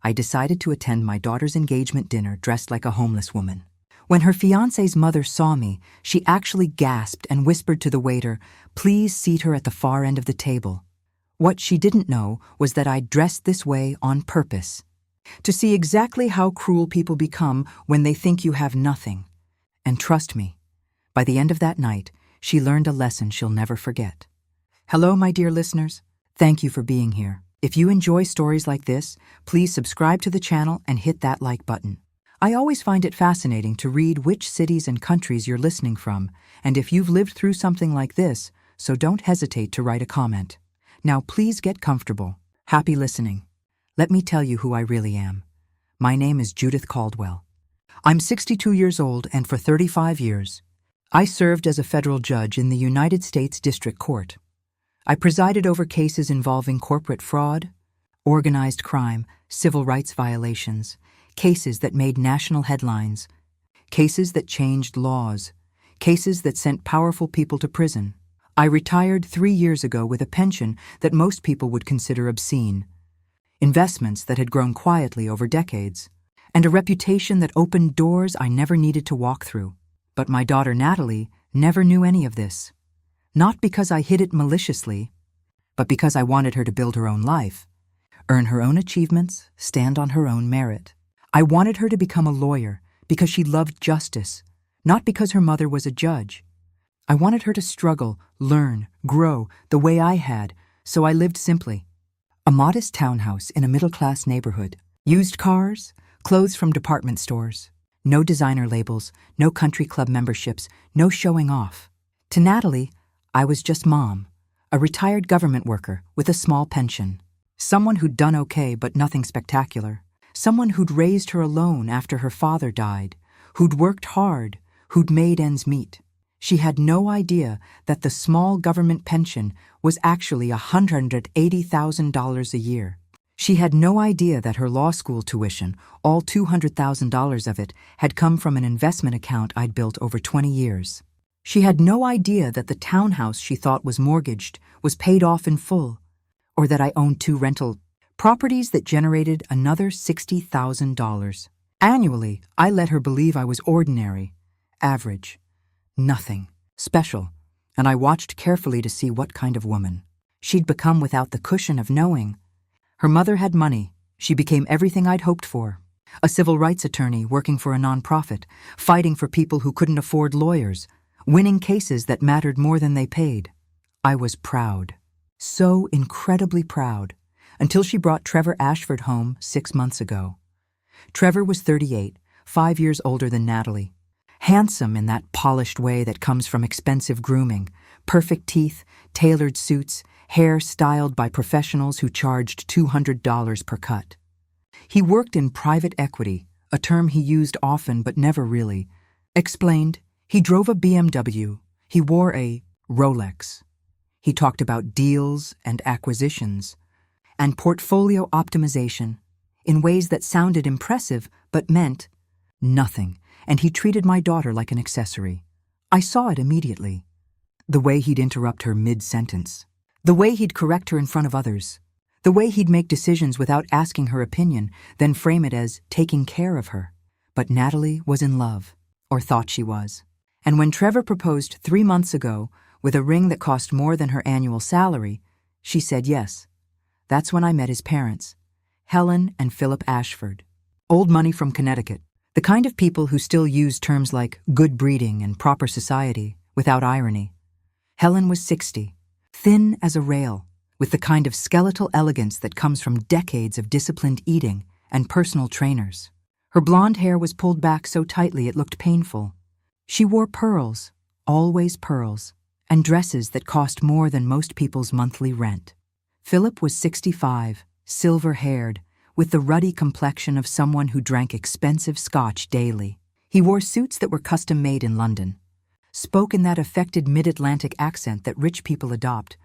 I decided to attend my daughter's engagement dinner dressed like a homeless woman. When her fiancé's mother saw me, she actually gasped and whispered to the waiter, "Please seat her at the far end of the table." What she didn't know was that I'd dressed this way on purpose, to see exactly how cruel people become when they think you have nothing. And trust me, by the end of that night, she learned a lesson she'll never forget. Hello, my dear listeners. Thank you for being here. If you enjoy stories like this, please subscribe to the channel and hit that like button. I always find it fascinating to read which cities and countries you're listening from, and if you've lived through something like this, so don't hesitate to write a comment. Now please get comfortable. Happy listening. Let me tell you who I really am. My name is Judith Caldwell. I'm 62 years old, and for 35 years, I served as a federal judge in the United States District Court. I presided over cases involving corporate fraud, organized crime, civil rights violations, cases that made national headlines, cases that changed laws, cases that sent powerful people to prison. I retired 3 years ago with a pension that most people would consider obscene, investments that had grown quietly over decades, and a reputation that opened doors I never needed to walk through. But my daughter Natalie never knew any of this. Not because I hid it maliciously, but because I wanted her to build her own life, earn her own achievements, stand on her own merit. I wanted her to become a lawyer because she loved justice, not because her mother was a judge. I wanted her to struggle, learn, grow the way I had, so I lived simply. A modest townhouse in a middle-class neighborhood. Used cars, clothes from department stores. No designer labels, no country club memberships, no showing off. To Natalie, I was just Mom, a retired government worker with a small pension. Someone who'd done okay but nothing spectacular. Someone who'd raised her alone after her father died, who'd worked hard, who'd made ends meet. She had no idea that the small government pension was actually $180,000 a year. She had no idea that her law school tuition, all $200,000 of it, had come from an investment account I'd built over 20 years. She had no idea that the townhouse she thought was mortgaged was paid off in full, or that I owned 2 rental properties that generated another $60,000. Annually, I let her believe I was ordinary, average, nothing, special, and I watched carefully to see what kind of woman she'd become without the cushion of knowing. Her mother had money. She became everything I'd hoped for. A civil rights attorney working for a nonprofit, fighting for people who couldn't afford lawyers, winning cases that mattered more than they paid. I was proud, so incredibly proud, until she brought Trevor Ashford home 6 months ago. Trevor was 38, 5 years older than Natalie. Handsome in that polished way that comes from expensive grooming, perfect teeth, tailored suits, hair styled by professionals who charged $200 per cut. He worked in private equity, a term he used often but never really. Explained, he drove a BMW, he wore a Rolex. He talked about deals and acquisitions, and portfolio optimization in ways that sounded impressive but meant nothing, and he treated my daughter like an accessory. I saw it immediately. The way he'd interrupt her mid-sentence. The way he'd correct her in front of others. The way he'd make decisions without asking her opinion, then frame it as taking care of her. But Natalie was in love, or thought she was. And when Trevor proposed 3 months ago with a ring that cost more than her annual salary, she said yes. That's when I met his parents, Helen and Philip Ashford. Old money from Connecticut. The kind of people who still use terms like good breeding and proper society without irony. Helen was 60, thin as a rail, with the kind of skeletal elegance that comes from decades of disciplined eating and personal trainers. Her blonde hair was pulled back so tightly it looked painful. She wore pearls, always pearls, and dresses that cost more than most people's monthly rent. Philip was 65, silver-haired, with the ruddy complexion of someone who drank expensive scotch daily. He wore suits that were custom-made in London, spoke in that affected mid-Atlantic accent that rich people adopt,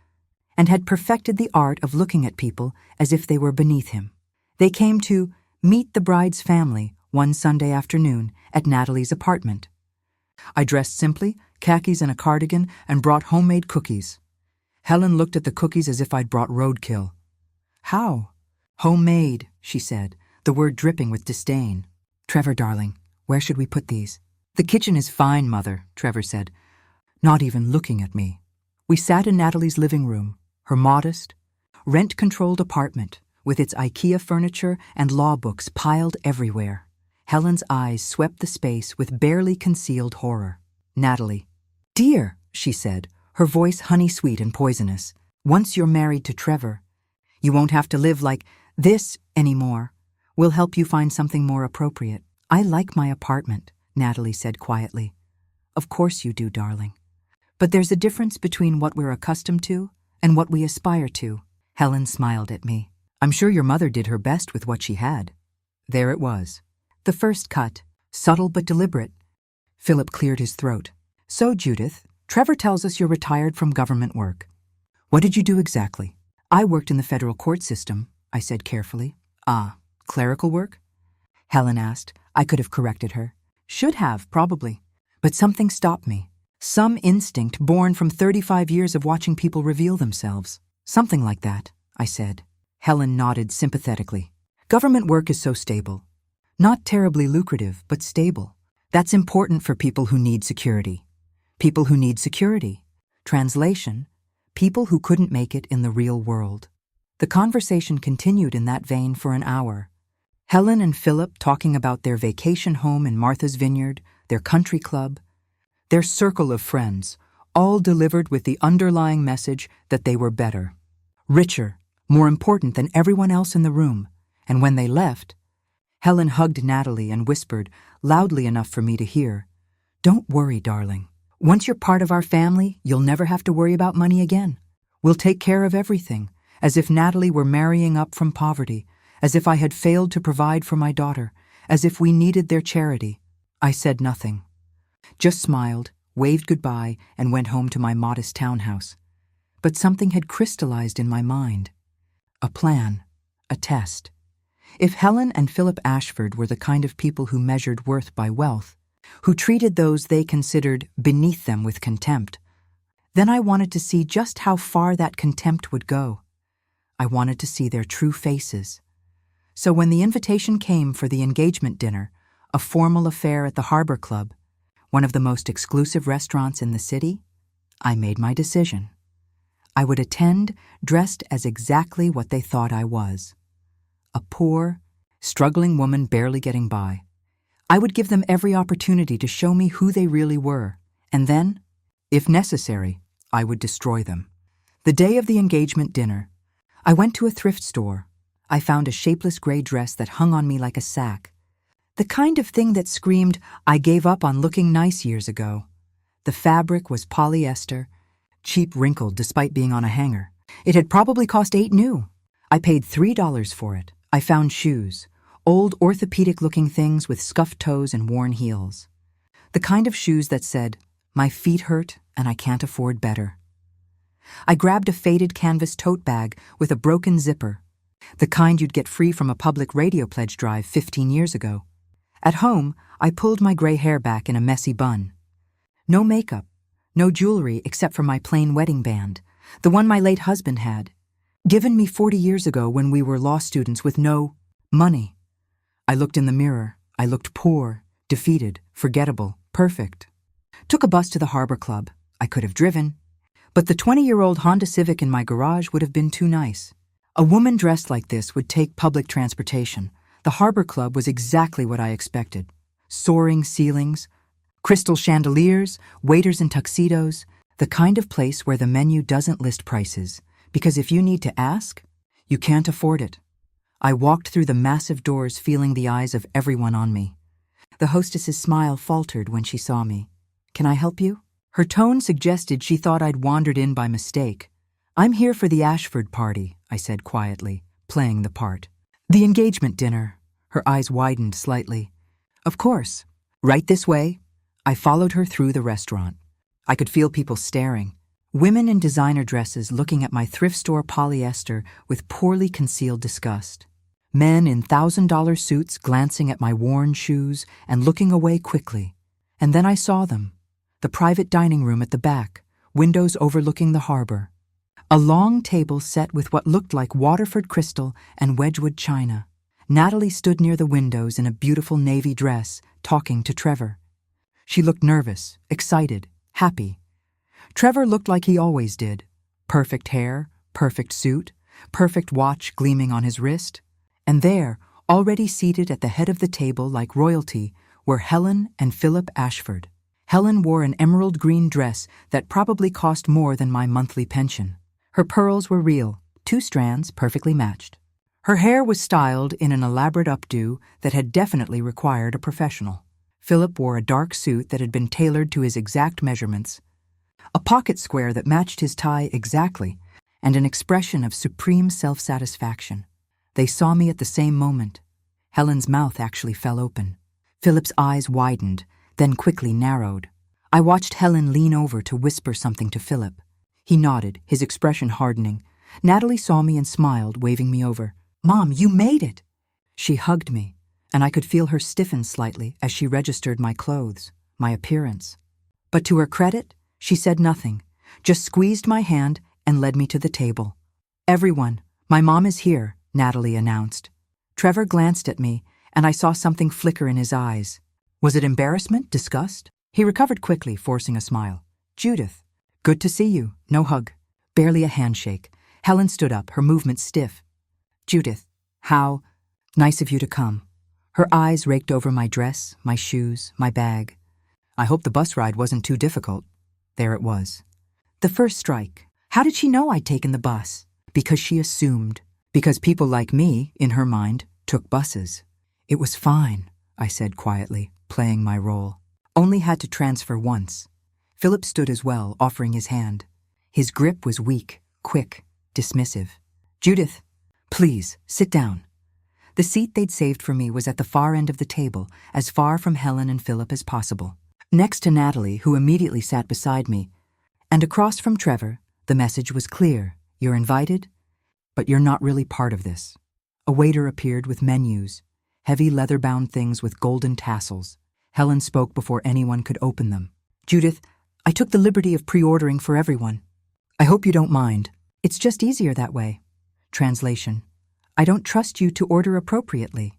and had perfected the art of looking at people as if they were beneath him. They came to meet the bride's family one Sunday afternoon at Natalie's apartment. I dressed simply, khakis and a cardigan, and brought homemade cookies. Helen looked at the cookies as if I'd brought roadkill. "How?" "Homemade," she said, the word dripping with disdain. "Trevor, darling, where should we put these?" "The kitchen is fine, Mother," Trevor said, not even looking at me. We sat in Natalie's living room, her modest, rent-controlled apartment, with its IKEA furniture and law books piled everywhere. Helen's eyes swept the space with barely concealed horror. "Natalie." "Dear," she said, her voice honey-sweet and poisonous, "once you're married to Trevor, you won't have to live like this anymore. We'll help you find something more appropriate." "I like my apartment," Natalie said quietly. "Of course you do, darling. But there's a difference between what we're accustomed to and what we aspire to." Helen smiled at me. "I'm sure your mother did her best with what she had." There it was. The first cut, subtle but deliberate. Philip cleared his throat. "So, Judith, Trevor tells us you're retired from government work. What did you do exactly?" "I worked in the federal court system," I said carefully. "Ah, clerical work?" Helen asked. I could have corrected her. Should have, probably. But something stopped me. Some instinct born from 35 years of watching people reveal themselves. "Something like that," I said. Helen nodded sympathetically. "Government work is so stable. Not terribly lucrative, but stable. That's important for people who need security. People who need security. Translation, people who couldn't make it in the real world." The conversation continued in that vein for an hour. Helen and Philip talking about their vacation home in Martha's Vineyard, their country club, their circle of friends, all delivered with the underlying message that they were better, richer, more important than everyone else in the room. And when they left, Helen hugged Natalie and whispered, loudly enough for me to hear, "Don't worry, darling. Once you're part of our family, you'll never have to worry about money again. We'll take care of everything," as if Natalie were marrying up from poverty, as if I had failed to provide for my daughter, as if we needed their charity. I said nothing. Just smiled, waved goodbye, and went home to my modest townhouse. But something had crystallized in my mind. A plan, a test. If Helen and Philip Ashford were the kind of people who measured worth by wealth, who treated those they considered beneath them with contempt, then I wanted to see just how far that contempt would go. I wanted to see their true faces. So when the invitation came for the engagement dinner, a formal affair at the Harbor Club, one of the most exclusive restaurants in the city, I made my decision. I would attend dressed as exactly what they thought I was. A poor, struggling woman barely getting by. I would give them every opportunity to show me who they really were, and then, if necessary, I would destroy them. The day of the engagement dinner, I went to a thrift store. I found a shapeless gray dress that hung on me like a sack. The kind of thing that screamed, "I gave up on looking nice years ago." The fabric was polyester, cheap wrinkled despite being on a hanger. It had probably cost $8 new. I paid $3 for it. I found shoes, old orthopedic-looking things with scuffed toes and worn heels. The kind of shoes that said, "My feet hurt and I can't afford better." I grabbed a faded canvas tote bag with a broken zipper, the kind you'd get free from a public radio pledge drive 15 years ago. At home, I pulled my gray hair back in a messy bun. No makeup, no jewelry except for my plain wedding band, the one my late husband had, given me 40 years ago when we were law students with no money. I looked in the mirror. I looked poor, defeated, forgettable, perfect. Took a bus to the Harbor Club. I could have driven. But the 20-year-old Honda Civic in my garage would have been too nice. A woman dressed like this would take public transportation. The Harbor Club was exactly what I expected. Soaring ceilings, crystal chandeliers, waiters in tuxedos, the kind of place where the menu doesn't list prices, because if you need to ask, you can't afford it. I walked through the massive doors feeling the eyes of everyone on me. The hostess's smile faltered when she saw me. "Can I help you?" Her tone suggested she thought I'd wandered in by mistake. "I'm here for the Ashford party," I said quietly, playing the part. "The engagement dinner." Her eyes widened slightly. "Of course. Right this way." I followed her through the restaurant. I could feel people staring. Women in designer dresses looking at my thrift store polyester with poorly concealed disgust. Men in $1,000 suits glancing at my worn shoes and looking away quickly. And then I saw them. The private dining room at the back, windows overlooking the harbor. A long table set with what looked like Waterford crystal and Wedgwood china. Natalie stood near the windows in a beautiful navy dress, talking to Trevor. She looked nervous, excited, happy. Trevor looked like he always did. Perfect hair, perfect suit, perfect watch gleaming on his wrist. And there, already seated at the head of the table like royalty, were Helen and Philip Ashford. Helen wore an emerald green dress that probably cost more than my monthly pension. Her pearls were real, 2 strands perfectly matched. Her hair was styled in an elaborate updo that had definitely required a professional. Philip wore a dark suit that had been tailored to his exact measurements, a pocket square that matched his tie exactly, and an expression of supreme self-satisfaction. They saw me at the same moment. Helen's mouth actually fell open. Philip's eyes widened, then quickly narrowed. I watched Helen lean over to whisper something to Philip. He nodded, his expression hardening. Natalie saw me and smiled, waving me over. "Mom, you made it!" She hugged me, and I could feel her stiffen slightly as she registered my clothes, my appearance. But to her credit, she said nothing, just squeezed my hand and led me to the table. "Everyone, my mom is here," Natalie announced. Trevor glanced at me, and I saw something flicker in his eyes. Was it embarrassment, disgust? He recovered quickly, forcing a smile. "Judith, good to see you." No hug, barely a handshake. Helen stood up, her movements stiff. "Judith, how nice of you to come." Her eyes raked over my dress, my shoes, my bag. I hope the bus ride wasn't too difficult. There it was. The first strike. How did she know I'd taken the bus? Because she assumed. Because people like me, in her mind, took buses. "It was fine," I said quietly, playing my role. "Only had to transfer once." Philip stood as well, offering his hand. His grip was weak, quick, dismissive. "Judith, please, sit down." The seat they'd saved for me was at the far end of the table, as far from Helen and Philip as possible. Next to Natalie, who immediately sat beside me. And across from Trevor, the message was clear. "You're invited, but you're not really part of this." A waiter appeared with menus, heavy leather-bound things with golden tassels. Helen spoke before anyone could open them. "Judith, I took the liberty of pre-ordering for everyone. I hope you don't mind. It's just easier that way." Translation: "I don't trust you to order appropriately."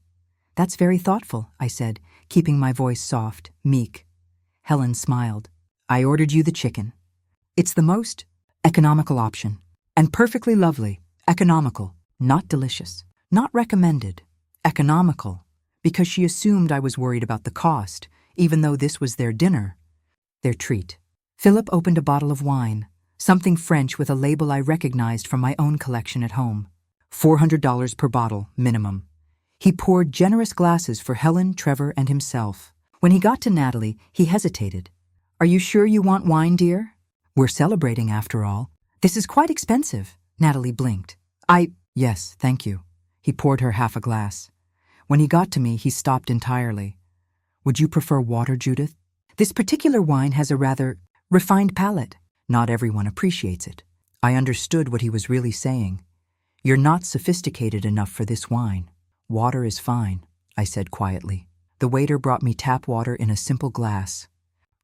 "That's very thoughtful," I said, keeping my voice soft, meek. Helen smiled. "I ordered you the chicken. It's the most economical option. And perfectly lovely. Economical, not delicious. Not recommended. Economical. Because she assumed I was worried about the cost, even though this was their dinner, their treat." Philip opened a bottle of wine, something French with a label I recognized from my own collection at home. $400 per bottle, minimum. He poured generous glasses for Helen, Trevor, and himself. When he got to Natalie, he hesitated. "Are you sure you want wine, dear? We're celebrating, after all." "This is quite expensive." Natalie blinked. Yes, thank you." He poured her half a glass. When he got to me, he stopped entirely. "Would you prefer water, Judith? This particular wine has a rather refined palate. Not everyone appreciates it." I understood what he was really saying. "You're not sophisticated enough for this wine. Water is fine," I said quietly. The waiter brought me tap water in a simple glass.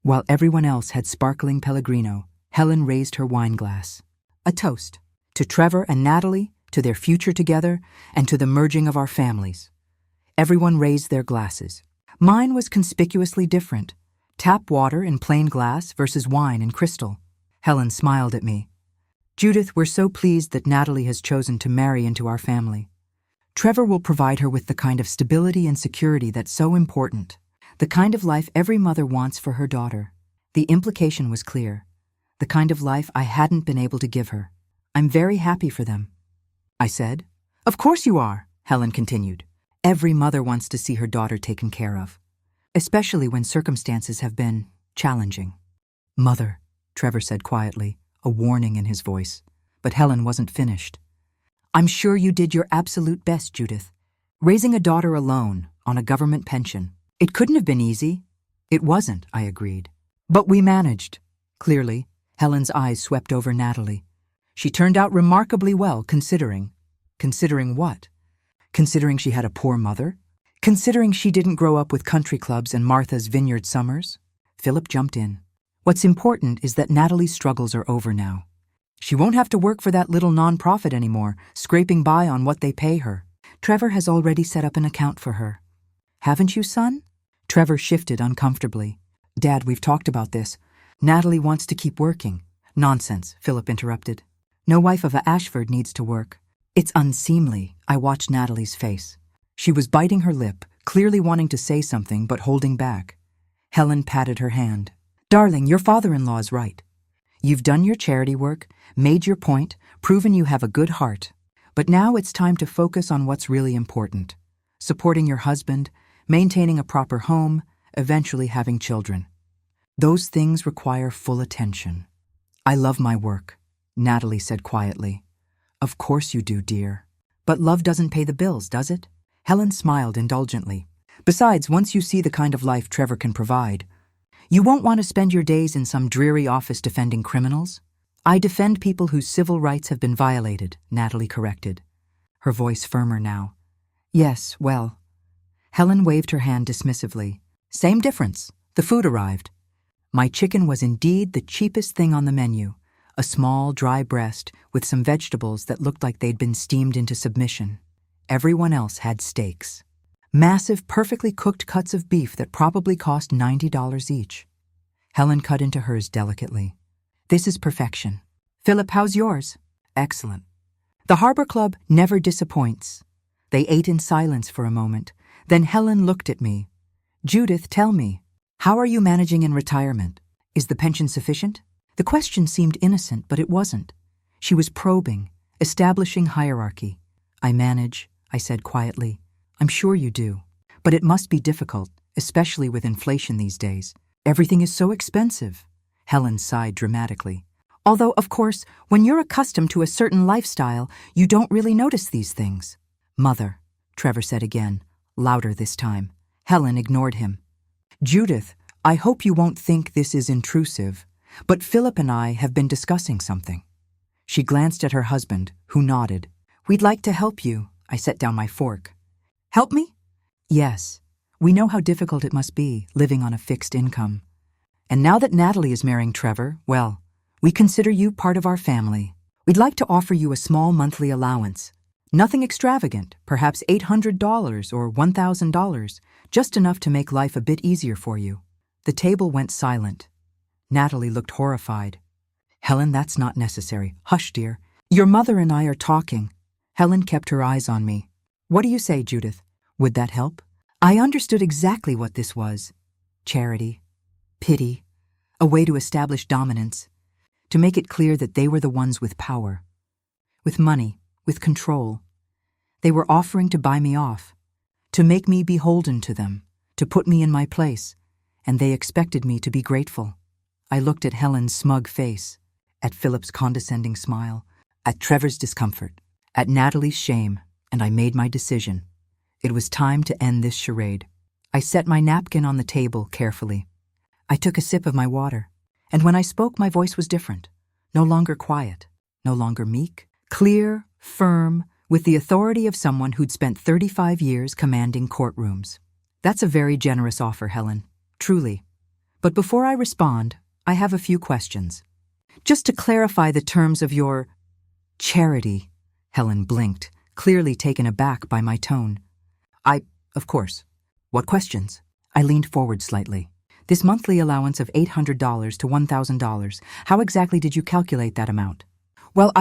While everyone else had sparkling Pellegrino, Helen raised her wine glass. A toast. To Trevor and Natalie, to their future together, and to the merging of our families. Everyone raised their glasses. Mine was conspicuously different. Tap water in plain glass versus wine in crystal. Helen smiled at me. "Judith, we're so pleased that Natalie has chosen to marry into our family. Trevor will provide her with the kind of stability and security that's so important. The kind of life every mother wants for her daughter." The implication was clear. The kind of life I hadn't been able to give her. "I'm very happy for them," I said. "Of course you are," Helen continued. "Every mother wants to see her daughter taken care of, especially when circumstances have been challenging." "Mother," Trevor said quietly, a warning in his voice. But Helen wasn't finished. "I'm sure you did your absolute best, Judith. Raising a daughter alone, on a government pension. It couldn't have been easy." "It wasn't," I agreed. "But we managed." Clearly, Helen's eyes swept over Natalie. "She turned out remarkably well, considering." "Considering what?" "Considering she had a poor mother? Considering she didn't grow up with country clubs and Martha's Vineyard summers?" Philip jumped in. "What's important is that Natalie's struggles are over now. She won't have to work for that little nonprofit anymore, scraping by on what they pay her. Trevor has already set up an account for her. Haven't you, son? Trevor shifted uncomfortably. Dad, we've talked about this. Natalie wants to keep working. Nonsense, Philip interrupted. No wife of a Ashford needs to work. It's unseemly. I watched Natalie's face. She was biting her lip, clearly wanting to say something but holding back. Helen patted her hand. Darling, your father-in-law's right. You've done your charity work, made your point, proven you have a good heart. But now it's time to focus on what's really important. Supporting your husband, maintaining a proper home, eventually having children. Those things require full attention. I love my work, Natalie said quietly. Of course you do, dear. But love doesn't pay the bills, does it? Helen smiled indulgently. Besides, once you see the kind of life Trevor can provide, you won't want to spend your days in some dreary office defending criminals. I defend people whose civil rights have been violated, Natalie corrected, her voice firmer now. Yes, well. Helen waved her hand dismissively. Same difference. The food arrived. My chicken was indeed the cheapest thing on the menu, a small, dry breast with some vegetables that looked like they'd been steamed into submission. Everyone else had steaks. Massive, perfectly cooked cuts of beef that probably cost $90 each. Helen cut into hers delicately. This is perfection. Philip, how's yours? Excellent. The Harbor Club never disappoints. They ate in silence for a moment. Then Helen looked at me. Judith, tell me, how are you managing in retirement? Is the pension sufficient? The question seemed innocent, but it wasn't. She was probing, establishing hierarchy. I manage, I said quietly. I'm sure you do. But it must be difficult, especially with inflation these days. Everything is so expensive. Helen sighed dramatically. Although, of course, when you're accustomed to a certain lifestyle, you don't really notice these things. Mother, Trevor said again, louder this time. Helen ignored him. Judith, I hope you won't think this is intrusive, but Philip and I have been discussing something. She glanced at her husband, who nodded. We'd like to help you. I set down my fork. Help me? Yes. We know how difficult it must be, living on a fixed income. And now that Natalie is marrying Trevor, well, we consider you part of our family. We'd like to offer you a small monthly allowance. Nothing extravagant, perhaps $800 or $1,000, just enough to make life a bit easier for you. The table went silent. Natalie looked horrified. Helen, that's not necessary. Hush, dear. Your mother and I are talking. Helen kept her eyes on me. What do you say, Judith? Would that help? I understood exactly what this was. Charity. Pity. A way to establish dominance. To make it clear that they were the ones with power. With money. With control. They were offering to buy me off. To make me beholden to them. To put me in my place. And they expected me to be grateful. I looked at Helen's smug face. At Philip's condescending smile. At Trevor's discomfort. At Natalie's shame. And I made my decision. It was time to end this charade. I set my napkin on the table carefully. I took a sip of my water, and when I spoke, my voice was different. No longer quiet, no longer meek, clear, firm, with the authority of someone who'd spent 35 years commanding courtrooms. That's a very generous offer, Helen, truly. But before I respond, I have a few questions. Just to clarify the terms of your charity, Helen blinked, clearly taken aback by my tone. Of course. What questions? I leaned forward slightly. This monthly allowance of $800 to $1,000, how exactly did you calculate that amount? Well,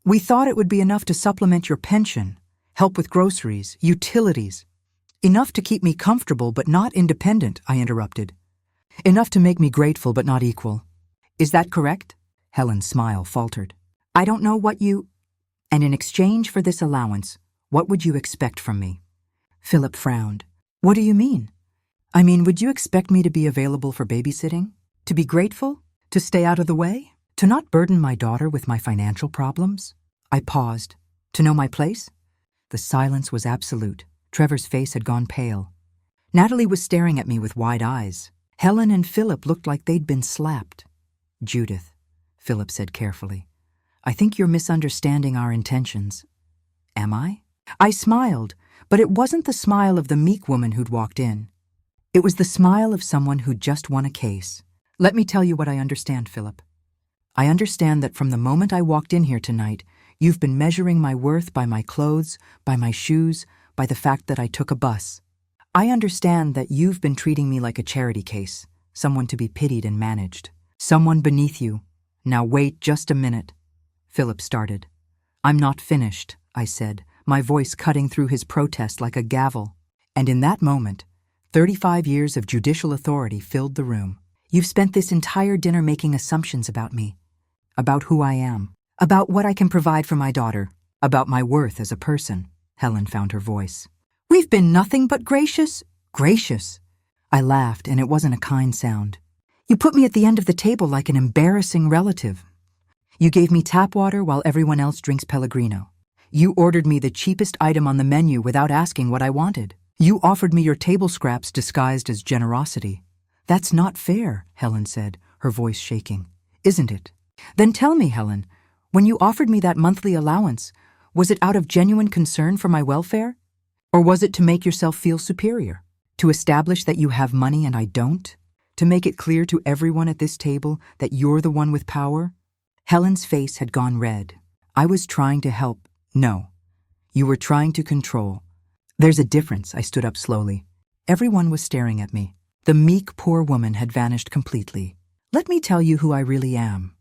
we thought it would be enough to supplement your pension, help with groceries, utilities. Enough to keep me comfortable but not independent, I interrupted. Enough to make me grateful but not equal. Is that correct? Helen's smile faltered. I don't know what you... And in exchange for this allowance, what would you expect from me? Philip frowned. What do you mean? I mean, would you expect me to be available for babysitting? To be grateful? To stay out of the way? To not burden my daughter with my financial problems? I paused. To know my place? The silence was absolute. Trevor's face had gone pale. Natalie was staring at me with wide eyes. Helen and Philip looked like they'd been slapped. Judith, Philip said carefully, I think you're misunderstanding our intentions. Am I? I smiled, but it wasn't the smile of the meek woman who'd walked in. It was the smile of someone who'd just won a case. Let me tell you what I understand, Philip. I understand that from the moment I walked in here tonight, You've been measuring my worth by my clothes, by my shoes, by the fact that I took a bus. I understand that you've been treating me like a charity case, someone to be pitied and managed. Someone beneath you. Now wait just a minute. Philip started. I'm not finished, I said, my voice cutting through his protest like a gavel. And in that moment, 35 years of judicial authority filled the room. You've spent this entire dinner making assumptions about me, about who I am, about what I can provide for my daughter, about my worth as a person. Helen found her voice. We've been nothing but gracious. Gracious. I laughed, and it wasn't a kind sound. You put me at the end of the table like an embarrassing relative. You gave me tap water while everyone else drinks Pellegrino. You ordered me the cheapest item on the menu without asking what I wanted. You offered me your table scraps disguised as generosity. That's not fair, Helen said, her voice shaking. Isn't it? Then tell me, Helen, when you offered me that monthly allowance, was it out of genuine concern for my welfare? Or was it to make yourself feel superior? To establish that you have money and I don't? To make it clear to everyone at this table that you're the one with power? Helen's face had gone red. I was trying to help. No. You were trying to control. There's a difference, I stood up slowly. Everyone was staring at me. The meek, poor woman had vanished completely. Let me tell you who I really am,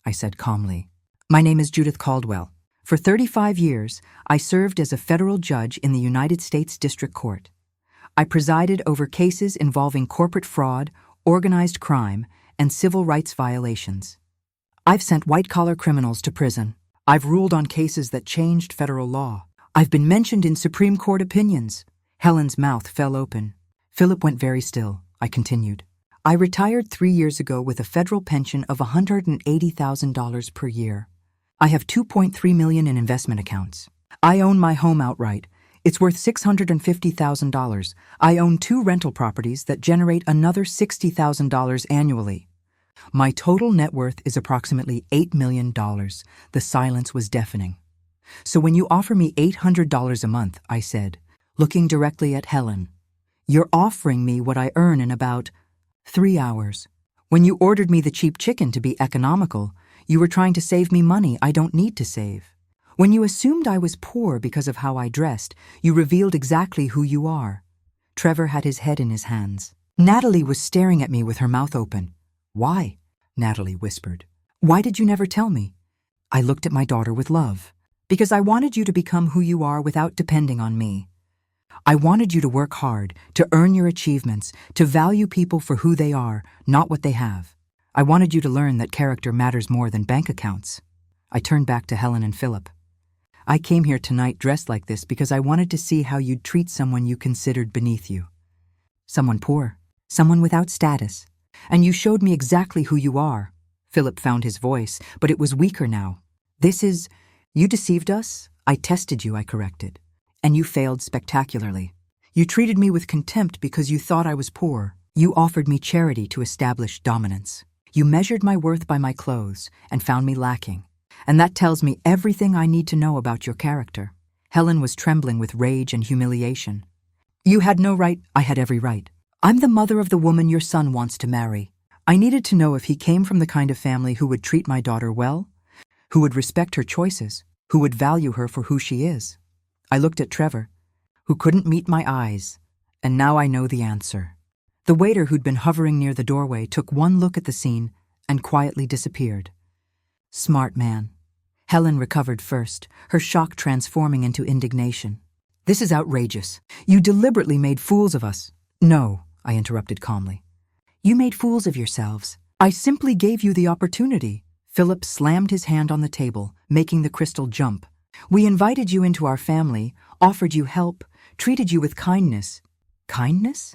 I said calmly. My name is Judith Caldwell. For 35 years, I served as a federal judge in the United States District Court. I presided over cases involving corporate fraud, organized crime, and civil rights violations. I've sent white-collar criminals to prison. I've ruled on cases that changed federal law. I've been mentioned in Supreme Court opinions. Helen's mouth fell open. Philip went very still. I continued. I retired 3 years ago with a federal pension of $180,000 per year. I have $2.3 million in investment accounts. I own my home outright. It's worth $650,000. I own 2 rental properties that generate another $60,000 annually. My total net worth is approximately $8 million. The silence was deafening. So when you offer me $800 a month, I said, looking directly at Helen, you're offering me what I earn in about 3 hours. When you ordered me the cheap chicken to be economical, you were trying to save me money I don't need to save. When you assumed I was poor because of how I dressed, you revealed exactly who you are. Trevor had his head in his hands. Natalie was staring at me with her mouth open. Why? Natalie whispered. Why did you never tell me? I looked at my daughter with love. Because I wanted you to become who you are without depending on me. I wanted you to work hard, to earn your achievements, to value people for who they are, not what they have. I wanted you to learn that character matters more than bank accounts. I turned back to Helen and Philip. I came here tonight dressed like this because I wanted to see how you'd treat someone you considered beneath you. Someone poor, someone without status. And you showed me exactly who you are. Philip found his voice, but it was weaker now. You deceived us. I tested you, I corrected. And you failed spectacularly. You treated me with contempt because you thought I was poor. You offered me charity to establish dominance. You measured my worth by my clothes and found me lacking. And that tells me everything I need to know about your character. Helen was trembling with rage and humiliation. You had no right. I had every right. I'm the mother of the woman your son wants to marry. I needed to know if he came from the kind of family who would treat my daughter well, who would respect her choices, who would value her for who she is. I looked at Trevor, who couldn't meet my eyes, and now I know the answer. The waiter who'd been hovering near the doorway took one look at the scene and quietly disappeared. Smart man. Helen recovered first, her shock transforming into indignation. This is outrageous. You deliberately made fools of us. No, I interrupted calmly. You made fools of yourselves. I simply gave you the opportunity. Philip slammed his hand on the table, making the crystal jump. We invited you into our family, offered you help, treated you with kindness. Kindness?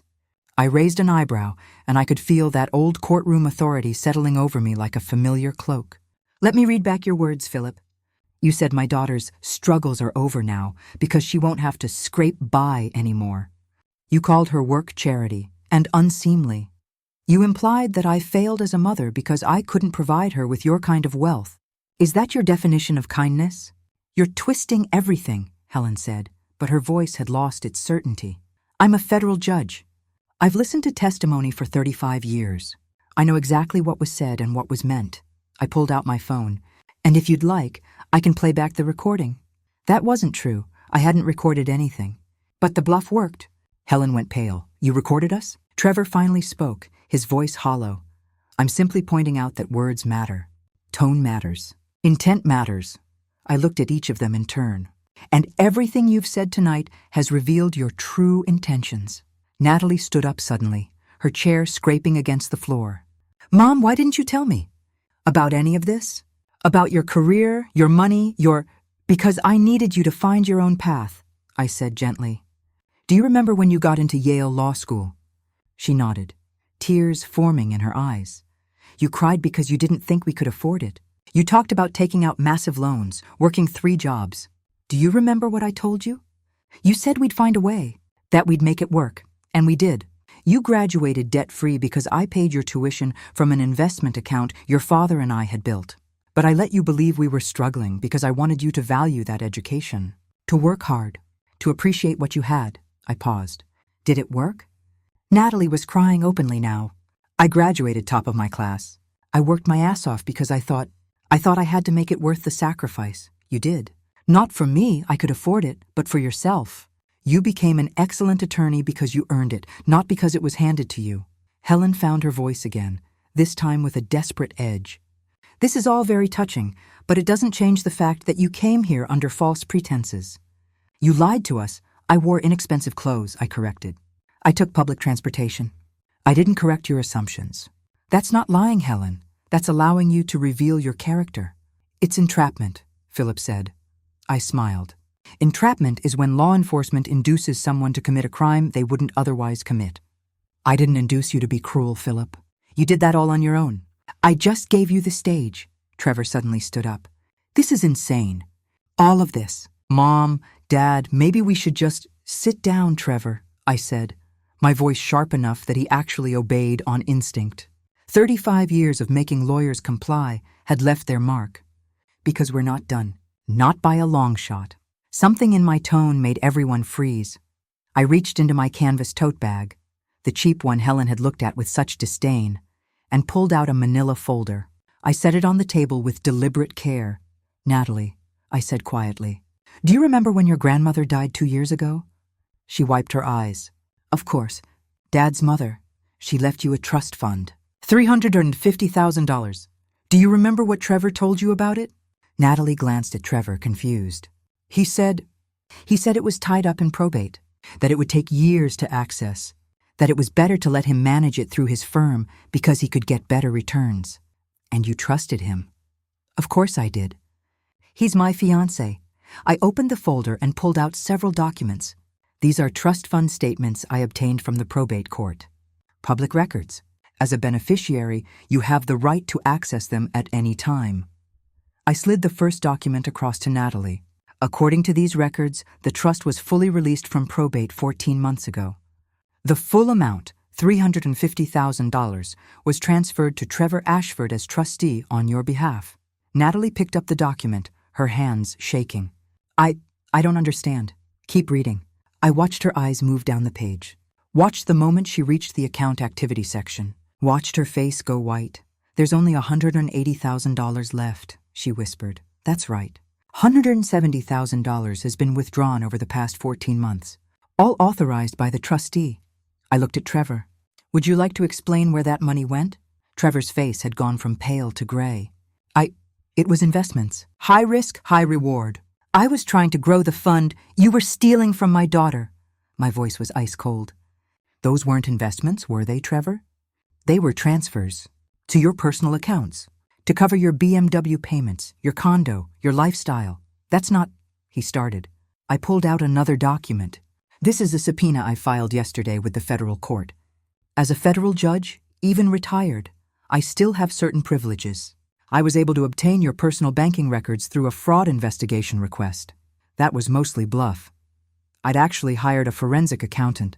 I raised an eyebrow, and I could feel that old courtroom authority settling over me like a familiar cloak. Let me read back your words, Philip. You said my daughter's struggles are over now because she won't have to scrape by anymore. You called her work charity and unseemly. You implied that I failed as a mother because I couldn't provide her with your kind of wealth. Is that your definition of kindness? You're twisting everything, Helen said, but her voice had lost its certainty. I'm a federal judge. I've listened to testimony for 35 years. I know exactly what was said and what was meant. I pulled out my phone. And if you'd like, I can play back the recording. That wasn't true. I hadn't recorded anything. But the bluff worked. Helen went pale. You recorded us? Trevor finally spoke, his voice hollow. I'm simply pointing out that words matter. Tone matters. Intent matters. I looked at each of them in turn. And everything you've said tonight has revealed your true intentions. Natalie stood up suddenly, her chair scraping against the floor. Mom, why didn't you tell me? About any of this? About your career, your money, Because I needed you to find your own path, I said gently. Do you remember when you got into Yale Law School? She nodded, tears forming in her eyes. You cried because you didn't think we could afford it. You talked about taking out massive loans, working 3 jobs. Do you remember what I told you? You said we'd find a way, that we'd make it work, and we did. You graduated debt-free because I paid your tuition from an investment account your father and I had built. But I let you believe we were struggling because I wanted you to value that education, to work hard, to appreciate what you had. I paused. Did it work? Natalie was crying openly now. I graduated top of my class. I worked my ass off because I thought I had to make it worth the sacrifice. You did. Not for me, I could afford it, but for yourself. You became an excellent attorney because you earned it, not because it was handed to you. Helen found her voice again, this time with a desperate edge. This is all very touching, but it doesn't change the fact that you came here under false pretenses. You lied to us. I wore inexpensive clothes, I corrected. I took public transportation. I didn't correct your assumptions. That's not lying, Helen. That's allowing you to reveal your character. It's entrapment, Philip said. I smiled. Entrapment is when law enforcement induces someone to commit a crime they wouldn't otherwise commit. I didn't induce you to be cruel, Philip. You did that all on your own. I just gave you the stage. Trevor suddenly stood up. This is insane. All of this. Mom, Dad, maybe we should just sit down, Trevor, I said, my voice sharp enough that he actually obeyed on instinct. 35 years of making lawyers comply had left their mark. Because we're not done. Not by a long shot. Something in my tone made everyone freeze. I reached into my canvas tote bag, the cheap one Helen had looked at with such disdain, and pulled out a manila folder. I set it on the table with deliberate care. Natalie, I said quietly, do you remember when your grandmother died 2 years ago? She wiped her eyes. Of course. Dad's mother. She left you a trust fund. $350,000. Do you remember what Trevor told you about it? Natalie glanced at Trevor, confused. He said it was tied up in probate, that it would take years to access, that it was better to let him manage it through his firm because he could get better returns. And you trusted him. Of course I did. He's my fiancé. I opened the folder and pulled out several documents. These are trust fund statements I obtained from the probate court. Public records. As a beneficiary, you have the right to access them at any time. I slid the first document across to Natalie. According to these records, the trust was fully released from probate 14 months ago. The full amount, $350,000, was transferred to Trevor Ashford as trustee on your behalf. Natalie picked up the document, her hands shaking. I don't understand. Keep reading. I watched her eyes move down the page. Watched the moment she reached the account activity section. Watched her face go white. There's only $180,000 left, she whispered. That's right. $170,000 has been withdrawn over the past 14 months, all authorized by the trustee. I looked at Trevor. Would you like to explain where that money went? Trevor's face had gone from pale to gray. It was investments. High risk, high reward. I was trying to grow the fund. You were stealing from my daughter. My voice was ice cold. Those weren't investments, were they, Trevor? They were transfers to your personal accounts, to cover your BMW payments, your condo, your lifestyle. That's not, he started. I pulled out another document. This is a subpoena I filed yesterday with the federal court. As a federal judge, even retired, I still have certain privileges. I was able to obtain your personal banking records through a fraud investigation request. That was mostly bluff. I'd actually hired a forensic accountant.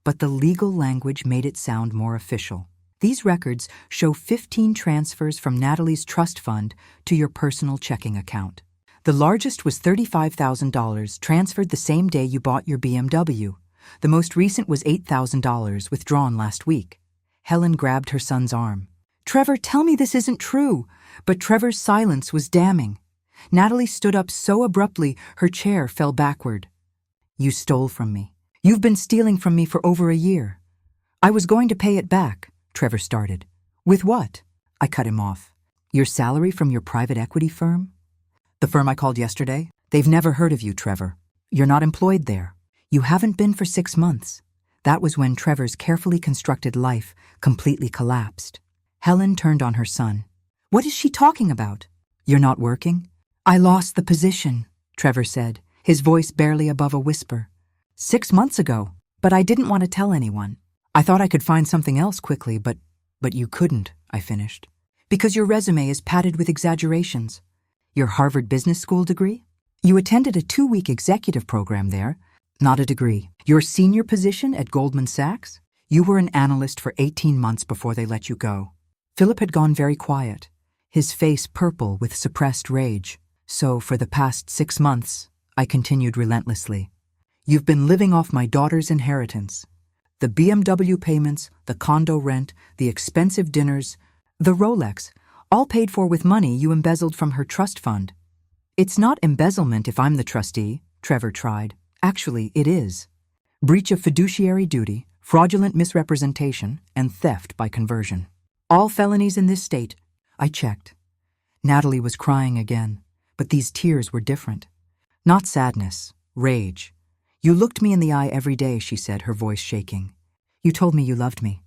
But the legal language made it sound more official. These records show 15 transfers from Natalie's trust fund to your personal checking account. The largest was $35,000 transferred the same day you bought your BMW. The most recent was $8,000 withdrawn last week. Helen grabbed her son's arm. Trevor, tell me this isn't true. But Trevor's silence was damning. Natalie stood up so abruptly her chair fell backward. You stole from me. You've been stealing from me for over a year. I was going to pay it back, Trevor started. With what? I cut him off. Your salary from your private equity firm? The firm I called yesterday? They've never heard of you, Trevor. You're not employed there. You haven't been for 6 months. That was when Trevor's carefully constructed life completely collapsed. Helen turned on her son. What is she talking about? You're not working? I lost the position, Trevor said, his voice barely above a whisper. 6 months ago, but I didn't want to tell anyone. I thought I could find something else quickly, but you couldn't, I finished. Because your resume is padded with exaggerations. Your Harvard Business School degree? You attended a 2-week executive program there. Not a degree. Your senior position at Goldman Sachs? You were an analyst for 18 months before they let you go. Philip had gone very quiet, his face purple with suppressed rage. So for the past 6 months, I continued relentlessly. You've been living off my daughter's inheritance. The BMW payments, the condo rent, the expensive dinners, the Rolex, all paid for with money you embezzled from her trust fund. It's not embezzlement if I'm the trustee, Trevor tried. Actually, it is. Breach of fiduciary duty, fraudulent misrepresentation, and theft by conversion. All felonies in this state. I checked. Natalie was crying again, but these tears were different. Not sadness, rage. You looked me in the eye every day, she said, her voice shaking. You told me you loved me.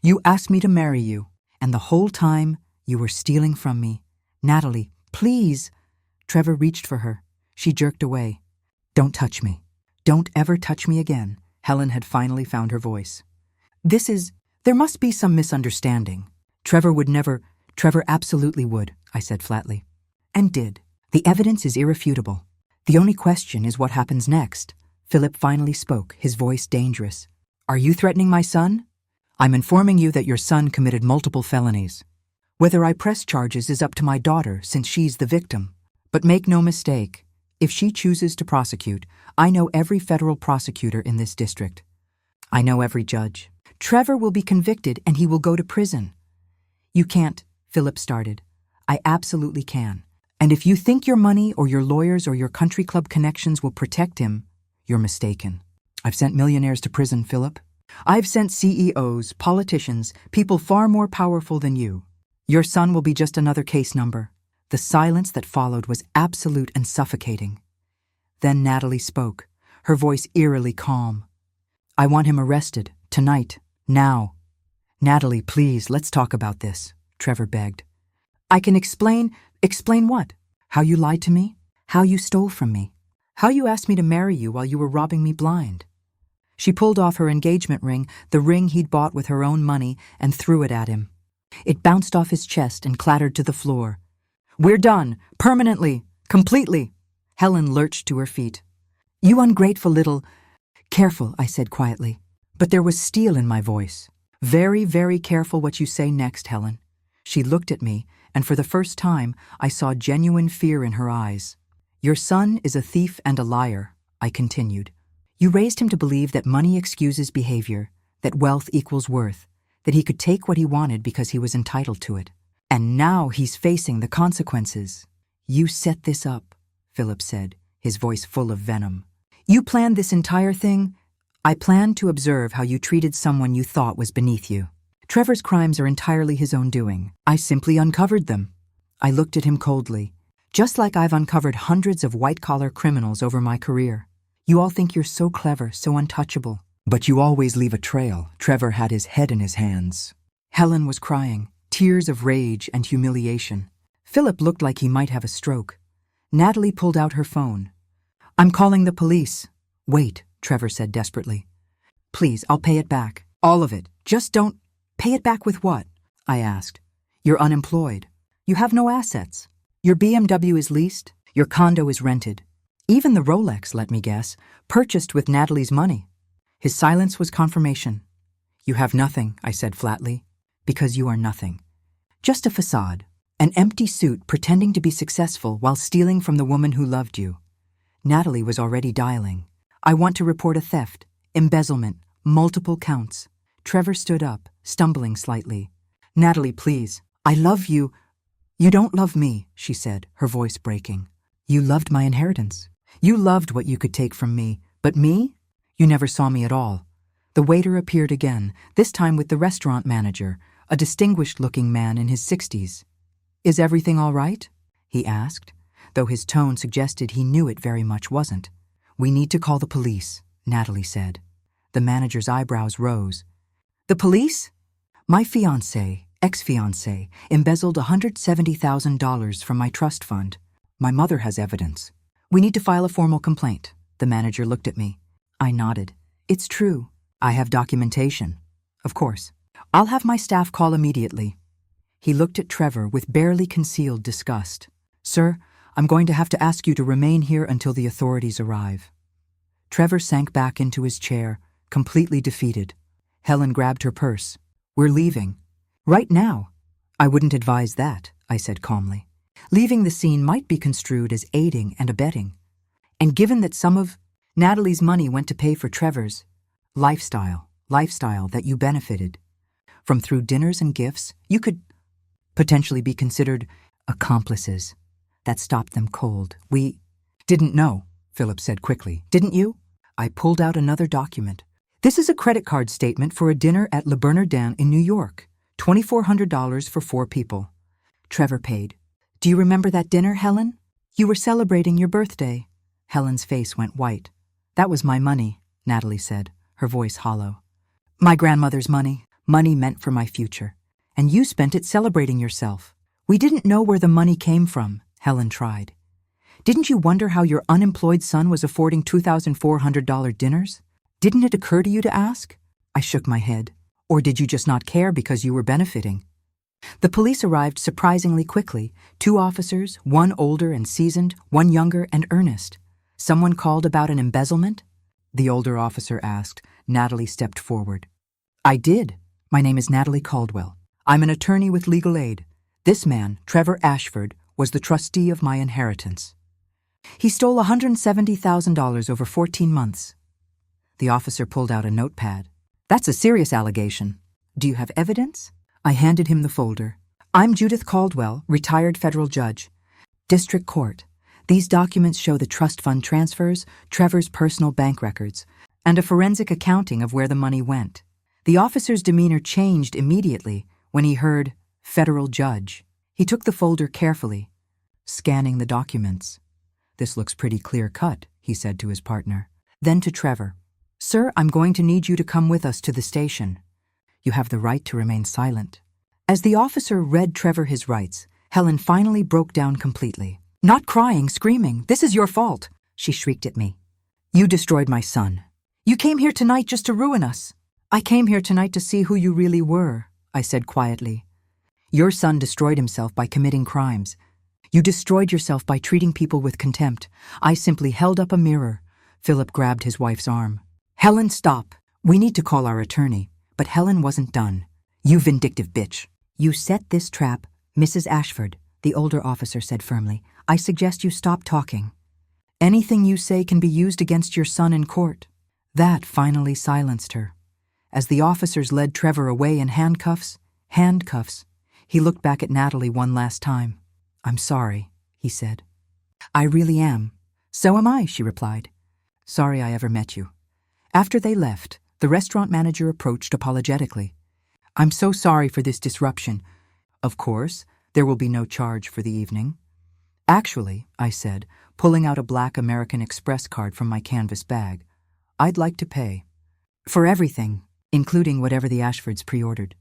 You asked me to marry you, and the whole time you were stealing from me. Natalie, please. Trevor reached for her. She jerked away. Don't touch me. Don't ever touch me again. Helen had finally found her voice. There must be some misunderstanding. Trevor absolutely would, I said flatly. And did. The evidence is irrefutable. The only question is what happens next. Philip finally spoke, his voice dangerous. Are you threatening my son? I'm informing you that your son committed multiple felonies. Whether I press charges is up to my daughter, since she's the victim. But make no mistake, if she chooses to prosecute, I know every federal prosecutor in this district. I know every judge. Trevor will be convicted and he will go to prison. You can't, Philip started. I absolutely can. And if you think your money or your lawyers or your country club connections will protect him, you're mistaken. I've sent millionaires to prison, Philip. I've sent CEOs, politicians, people far more powerful than you. Your son will be just another case number. The silence that followed was absolute and suffocating. Then Natalie spoke, her voice eerily calm. I want him arrested, tonight, now. Natalie, please, let's talk about this, Trevor begged. I can explain. Explain what? How you lied to me? How you stole from me? How you asked me to marry you while you were robbing me blind? She pulled off her engagement ring, the ring he'd bought with her own money, and threw it at him. It bounced off his chest and clattered to the floor. We're done, permanently, completely. Helen lurched to her feet. You ungrateful little... Careful, I said quietly, but there was steel in my voice. Very, very careful what you say next, Helen. She looked at me, and for the first time, I saw genuine fear in her eyes. Your son is a thief and a liar, I continued. You raised him to believe that money excuses behavior, that wealth equals worth, that he could take what he wanted because he was entitled to it. And now he's facing the consequences. You set this up, Philip said, his voice full of venom. You planned this entire thing? I planned to observe how you treated someone you thought was beneath you. Trevor's crimes are entirely his own doing. I simply uncovered them. I looked at him coldly. Just like I've uncovered hundreds of white-collar criminals over my career. You all think you're so clever, so untouchable. But you always leave a trail. Trevor had his head in his hands. Helen was crying, tears of rage and humiliation. Philip looked like he might have a stroke. Natalie pulled out her phone. I'm calling the police. Wait, Trevor said desperately. Please, I'll pay it back. All of it. Just don't... Pay it back with what? I asked. You're unemployed. You have no assets. Your BMW is leased. Your condo is rented. Even the Rolex, let me guess, purchased with Natalie's money. His silence was confirmation. You have nothing, I said flatly, because you are nothing. Just a facade, an empty suit pretending to be successful while stealing from the woman who loved you. Natalie was already dialing. I want to report a theft, embezzlement, multiple counts. Trevor stood up, stumbling slightly. Natalie, please, I love you. You don't love me, she said, her voice breaking. You loved my inheritance. You loved what you could take from me, but me? You never saw me at all. The waiter appeared again, this time with the restaurant manager, a distinguished-looking man in his 60s. Is everything all right? He asked, though his tone suggested he knew it very much wasn't. We need to call the police, Natalie said. The manager's eyebrows rose. The police? My fiancé, ex-fiancé, embezzled $170,000 from my trust fund. My mother has evidence. We need to file a formal complaint. The manager looked at me. I nodded. It's true. I have documentation. Of course. I'll have my staff call immediately. He looked at Trevor with barely concealed disgust. Sir, I'm going to have to ask you to remain here until the authorities arrive. Trevor sank back into his chair, completely defeated. Helen grabbed her purse. We're leaving. Right now. I wouldn't advise that, I said calmly. Leaving the scene might be construed as aiding and abetting. And given that some of Natalie's money went to pay for Trevor's lifestyle that you benefited from through dinners and gifts, you could potentially be considered accomplices. That stopped them cold. We didn't know, Philip said quickly. Didn't you? I pulled out another document. This is a credit card statement for a dinner at Le Bernardin in New York. $2,400 for 4 people. Trevor paid. Do you remember that dinner, Helen? You were celebrating your birthday. Helen's face went white. That was my money, Natalie said, her voice hollow. My grandmother's money. Money meant for my future. And you spent it celebrating yourself. We didn't know where the money came from, Helen tried. Didn't you wonder how your unemployed son was affording $2,400 dinners? Didn't it occur to you to ask? I shook my head. Or did you just not care because you were benefiting? The police arrived surprisingly quickly. 2 officers, one older and seasoned, one younger and earnest. Someone called about an embezzlement? The older officer asked. Natalie stepped forward. I did. My name is Natalie Caldwell. I'm an attorney with legal aid. This man, Trevor Ashford, was the trustee of my inheritance. He stole $170,000 over 14 months. The officer pulled out a notepad. That's a serious allegation. Do you have evidence? I handed him the folder. I'm Judith Caldwell, retired federal judge. District Court. These documents show the trust fund transfers, Trevor's personal bank records, and a forensic accounting of where the money went. The officer's demeanor changed immediately when he heard federal judge. He took the folder carefully, scanning the documents. This looks pretty clear-cut, he said to his partner. Then to Trevor. Sir, I'm going to need you to come with us to the station. You have the right to remain silent. As the officer read Trevor his rights, Helen finally broke down completely. Not crying, screaming. This is your fault, she shrieked at me. You destroyed my son. You came here tonight just to ruin us. I came here tonight to see who you really were, I said quietly. Your son destroyed himself by committing crimes. You destroyed yourself by treating people with contempt. I simply held up a mirror. Philip grabbed his wife's arm. Helen, stop. We need to call our attorney. But Helen wasn't done. You vindictive bitch. You set this trap, Mrs. Ashford, the older officer said firmly. I suggest you stop talking. Anything you say can be used against your son in court. That finally silenced her. As the officers led Trevor away in handcuffs, he looked back at Natalie one last time. I'm sorry, he said. I really am. So am I, she replied. Sorry I ever met you. After they left, the restaurant manager approached apologetically. I'm so sorry for this disruption. Of course, there will be no charge for the evening. Actually, I said, pulling out a black American Express card from my canvas bag, I'd like to pay. For everything, including whatever the Ashfords pre-ordered.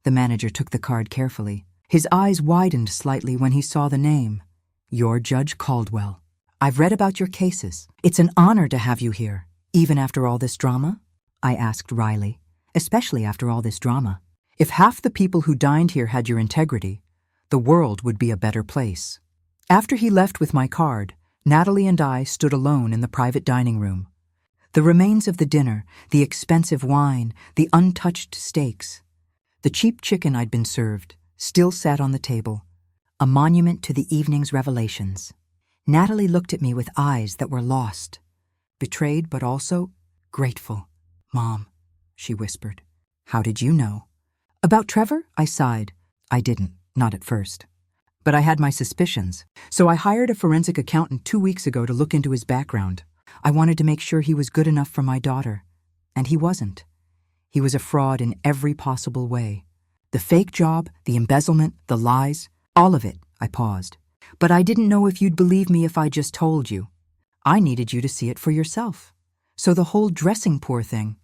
The manager took the card carefully. His eyes widened slightly when he saw the name. You're Judge Caldwell. I've read about your cases. It's an honor to have you here. Even after all this drama? I asked wryly. Especially after all this drama. If half the people who dined here had your integrity, the world would be a better place. After he left with my card, Natalie and I stood alone in the private dining room. The remains of the dinner, the expensive wine, the untouched steaks, the cheap chicken I'd been served, still sat on the table, a monument to the evening's revelations. Natalie looked at me with eyes that were lost, betrayed but also grateful. Mom, she whispered. How did you know? About Trevor? I sighed. I didn't. Not at first. But I had my suspicions, so I hired a forensic accountant 2 weeks ago to look into his background. I wanted to make sure he was good enough for my daughter. And he wasn't. He was a fraud in every possible way. The fake job, the embezzlement, the lies, all of it. I paused. But I didn't know if you'd believe me if I just told you. I needed you to see it for yourself. So the whole dressing poor thing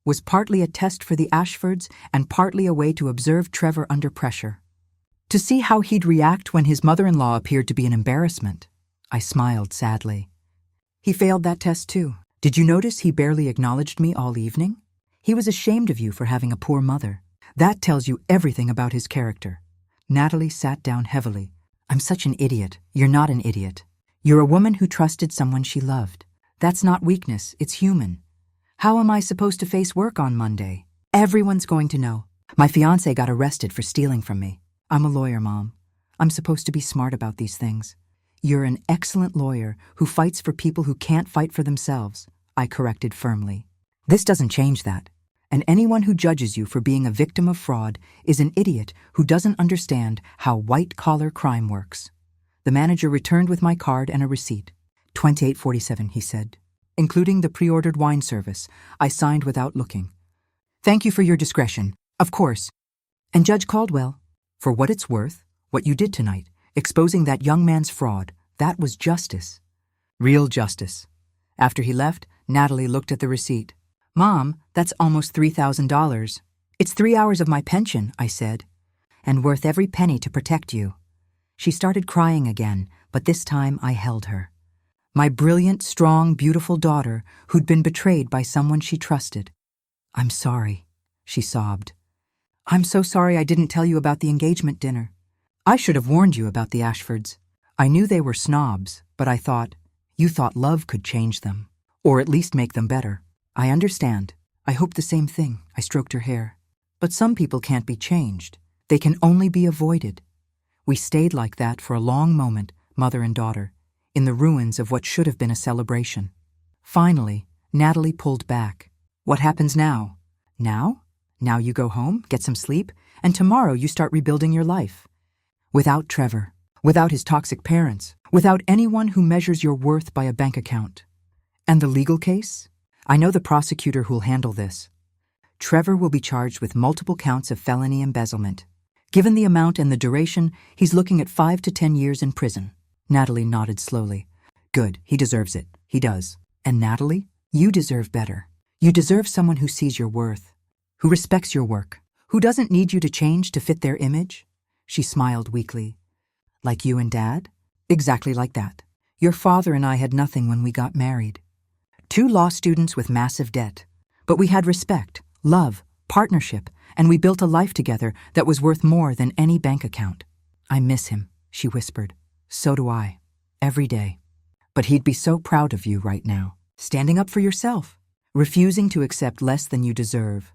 was partly a test for the Ashfords and partly a way to observe Trevor under pressure. To see how he'd react when his mother-in-law appeared to be an embarrassment. I smiled sadly. He failed that test too. Did you notice he barely acknowledged me all evening? He was ashamed of you for having a poor mother. That tells you everything about his character. Natalie sat down heavily. I'm such an idiot. You're not an idiot. You're a woman who trusted someone she loved. That's not weakness, it's human. How am I supposed to face work on Monday? Everyone's going to know. My fiancé got arrested for stealing from me. I'm a lawyer, Mom. I'm supposed to be smart about these things. You're an excellent lawyer who fights for people who can't fight for themselves, I corrected firmly. This doesn't change that. And anyone who judges you for being a victim of fraud is an idiot who doesn't understand how white-collar crime works. The manager returned with my card and a receipt. $28.47, he said. Including the pre-ordered wine service, I signed without looking. Thank you for your discretion, of course. And Judge Caldwell, for what it's worth, what you did tonight, exposing that young man's fraud, that was justice. Real justice. After he left, Natalie looked at the receipt. Mom, that's almost $3,000. It's 3 hours of my pension, I said, and worth every penny to protect you. She started crying again, but this time I held her. My brilliant, strong, beautiful daughter who'd been betrayed by someone she trusted. I'm sorry, she sobbed. I'm so sorry I didn't tell you about the engagement dinner. I should have warned you about the Ashfords. I knew they were snobs, but I thought, you thought love could change them, or at least make them better. I understand. I hope the same thing, I stroked her hair. But some people can't be changed. They can only be avoided. We stayed like that for a long moment, mother and daughter, in the ruins of what should have been a celebration. Finally, Natalie pulled back. What happens now? Now? Now you go home, get some sleep, and tomorrow you start rebuilding your life. Without Trevor, without his toxic parents, without anyone who measures your worth by a bank account. And the legal case? I know the prosecutor who'll handle this. Trevor will be charged with multiple counts of felony embezzlement. Given the amount and the duration, he's looking at 5 to 10 years in prison. Natalie nodded slowly. Good, he deserves it. He does. And Natalie, you deserve better. You deserve someone who sees your worth, who respects your work, who doesn't need you to change to fit their image. She smiled weakly. Like you and Dad? Exactly like that. Your father and I had nothing when we got married. 2 law students with massive debt. But we had respect, love, partnership, and we built a life together that was worth more than any bank account. I miss him, she whispered. So do I. Every day. But he'd be so proud of you right now. Standing up for yourself. Refusing to accept less than you deserve.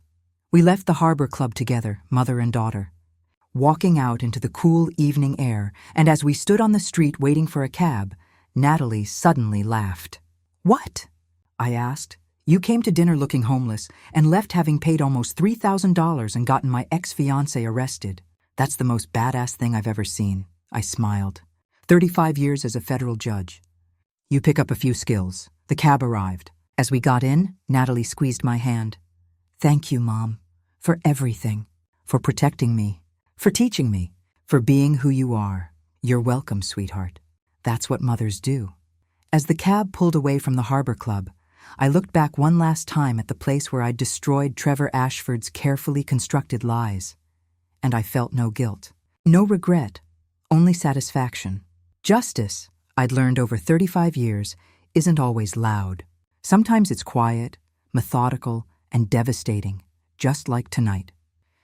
We left the Harbor Club together, mother and daughter. Walking out into the cool evening air, and as we stood on the street waiting for a cab, Natalie suddenly laughed. What? I asked. You came to dinner looking homeless and left having paid almost $3,000 and gotten my ex-fiancé arrested. That's the most badass thing I've ever seen. I smiled. 35 years as a federal judge. You pick up a few skills. The cab arrived. As we got in, Natalie squeezed my hand. Thank you, Mom, for everything, for protecting me, for teaching me, for being who you are. You're welcome, sweetheart. That's what mothers do. As the cab pulled away from the Harbor Club, I looked back one last time at the place where I'd destroyed Trevor Ashford's carefully constructed lies. And I felt no guilt, no regret, only satisfaction. Justice, I'd learned over 35 years, isn't always loud. Sometimes it's quiet, methodical, and devastating, just like tonight.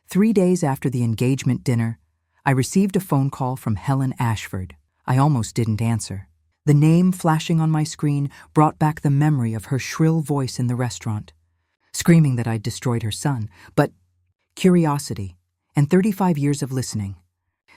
3 days after the engagement dinner, I received a phone call from Helen Ashford. I almost didn't answer. The name flashing on my screen brought back the memory of her shrill voice in the restaurant, screaming that I'd destroyed her son, but curiosity and 35 years of listening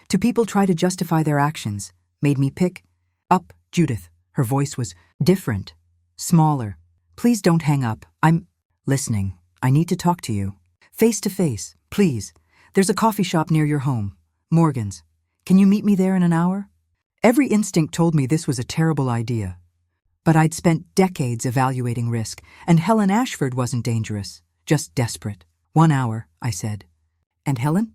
to people try to justify their actions made me pick up Judith. Her voice was different, smaller. Please don't hang up. I'm listening. I need to talk to you. Face to face, please. There's a coffee shop near your home. Morgan's. Can you meet me there in an hour? Every instinct told me this was a terrible idea. But I'd spent decades evaluating risk, and Helen Ashford wasn't dangerous, just desperate. 1 hour, I said. And Helen?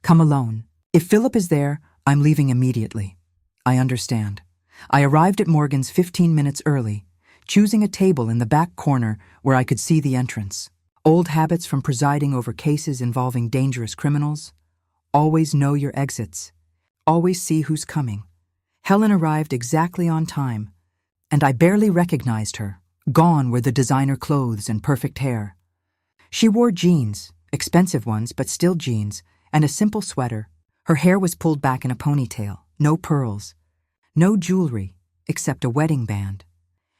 Come alone. If Philip is there, I'm leaving immediately. I understand. I arrived at Morgan's 15 minutes early, choosing a table in the back corner where I could see the entrance. Old habits from presiding over cases involving dangerous criminals. Always know your exits. Always see who's coming. Helen arrived exactly on time, and I barely recognized her. Gone were the designer clothes and perfect hair. She wore jeans, expensive ones, but still jeans, and a simple sweater. Her hair was pulled back in a ponytail, no pearls, no jewelry, except a wedding band.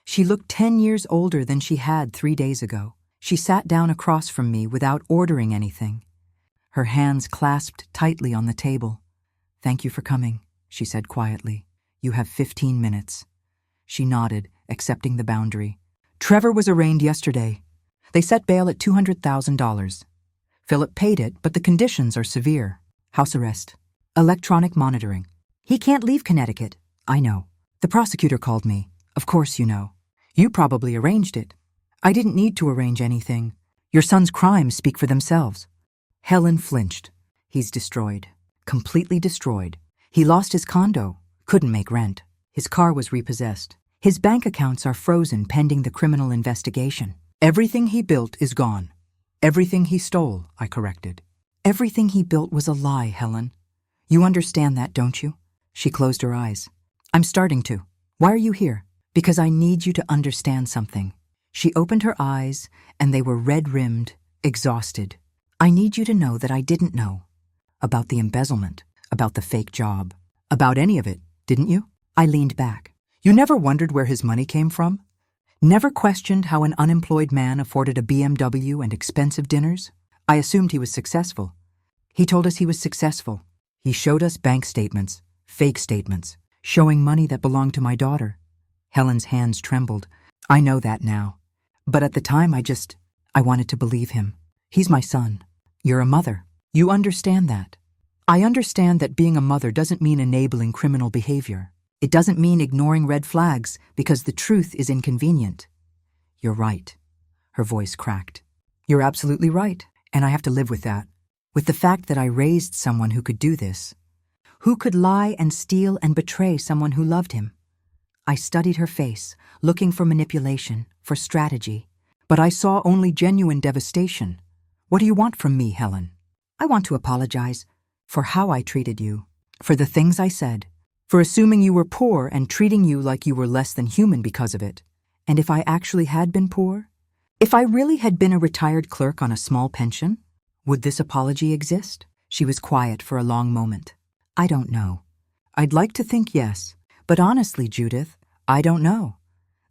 She looked 10 years older than she had 3 days ago. She sat down across from me without ordering anything. Her hands clasped tightly on the table. "Thank you for coming," she said quietly. "You have 15 minutes." She nodded, accepting the boundary. "Trevor was arraigned yesterday. They set bail at $200,000. Philip paid it, but the conditions are severe. House arrest. Electronic monitoring. He can't leave Connecticut." "I know. The prosecutor called me. Of course you know. You probably arranged it." "I didn't need to arrange anything. Your son's crimes speak for themselves." Helen flinched. "He's destroyed. Completely destroyed. He lost his condo. Couldn't make rent. His car was repossessed. His bank accounts are frozen pending the criminal investigation. Everything he built is gone." "Everything he stole," I corrected. "Everything he built was a lie, Helen. You understand that, don't you?" She closed her eyes. "I'm starting to. Why are you here?" "Because I need you to understand something." She opened her eyes, and they were red-rimmed, exhausted. "I need you to know that I didn't know. About the embezzlement, about the fake job, about any of it, didn't you?" I leaned back. "You never wondered where his money came from? Never questioned how an unemployed man afforded a BMW and expensive dinners? I assumed he was successful." "He told us he was successful. He showed us bank statements, fake statements, showing money that belonged to my daughter." Helen's hands trembled. "I know that now. But at the time I wanted to believe him. He's my son. You're a mother. You understand that." "I understand that being a mother doesn't mean enabling criminal behavior. It doesn't mean ignoring red flags because the truth is inconvenient." "You're right." Her voice cracked. "You're absolutely right, and I have to live with that. With the fact that I raised someone who could do this. Who could lie and steal and betray someone who loved him." I studied her face, looking for manipulation, for strategy. But I saw only genuine devastation. "What do you want from me, Helen?" "I want to apologize for how I treated you, for the things I said, for assuming you were poor and treating you like you were less than human because of it. And if I actually had been poor? If I really had been a retired clerk on a small pension? Would this apology exist?" She was quiet for a long moment. "I don't know. I'd like to think yes. But honestly, Judith, I don't know."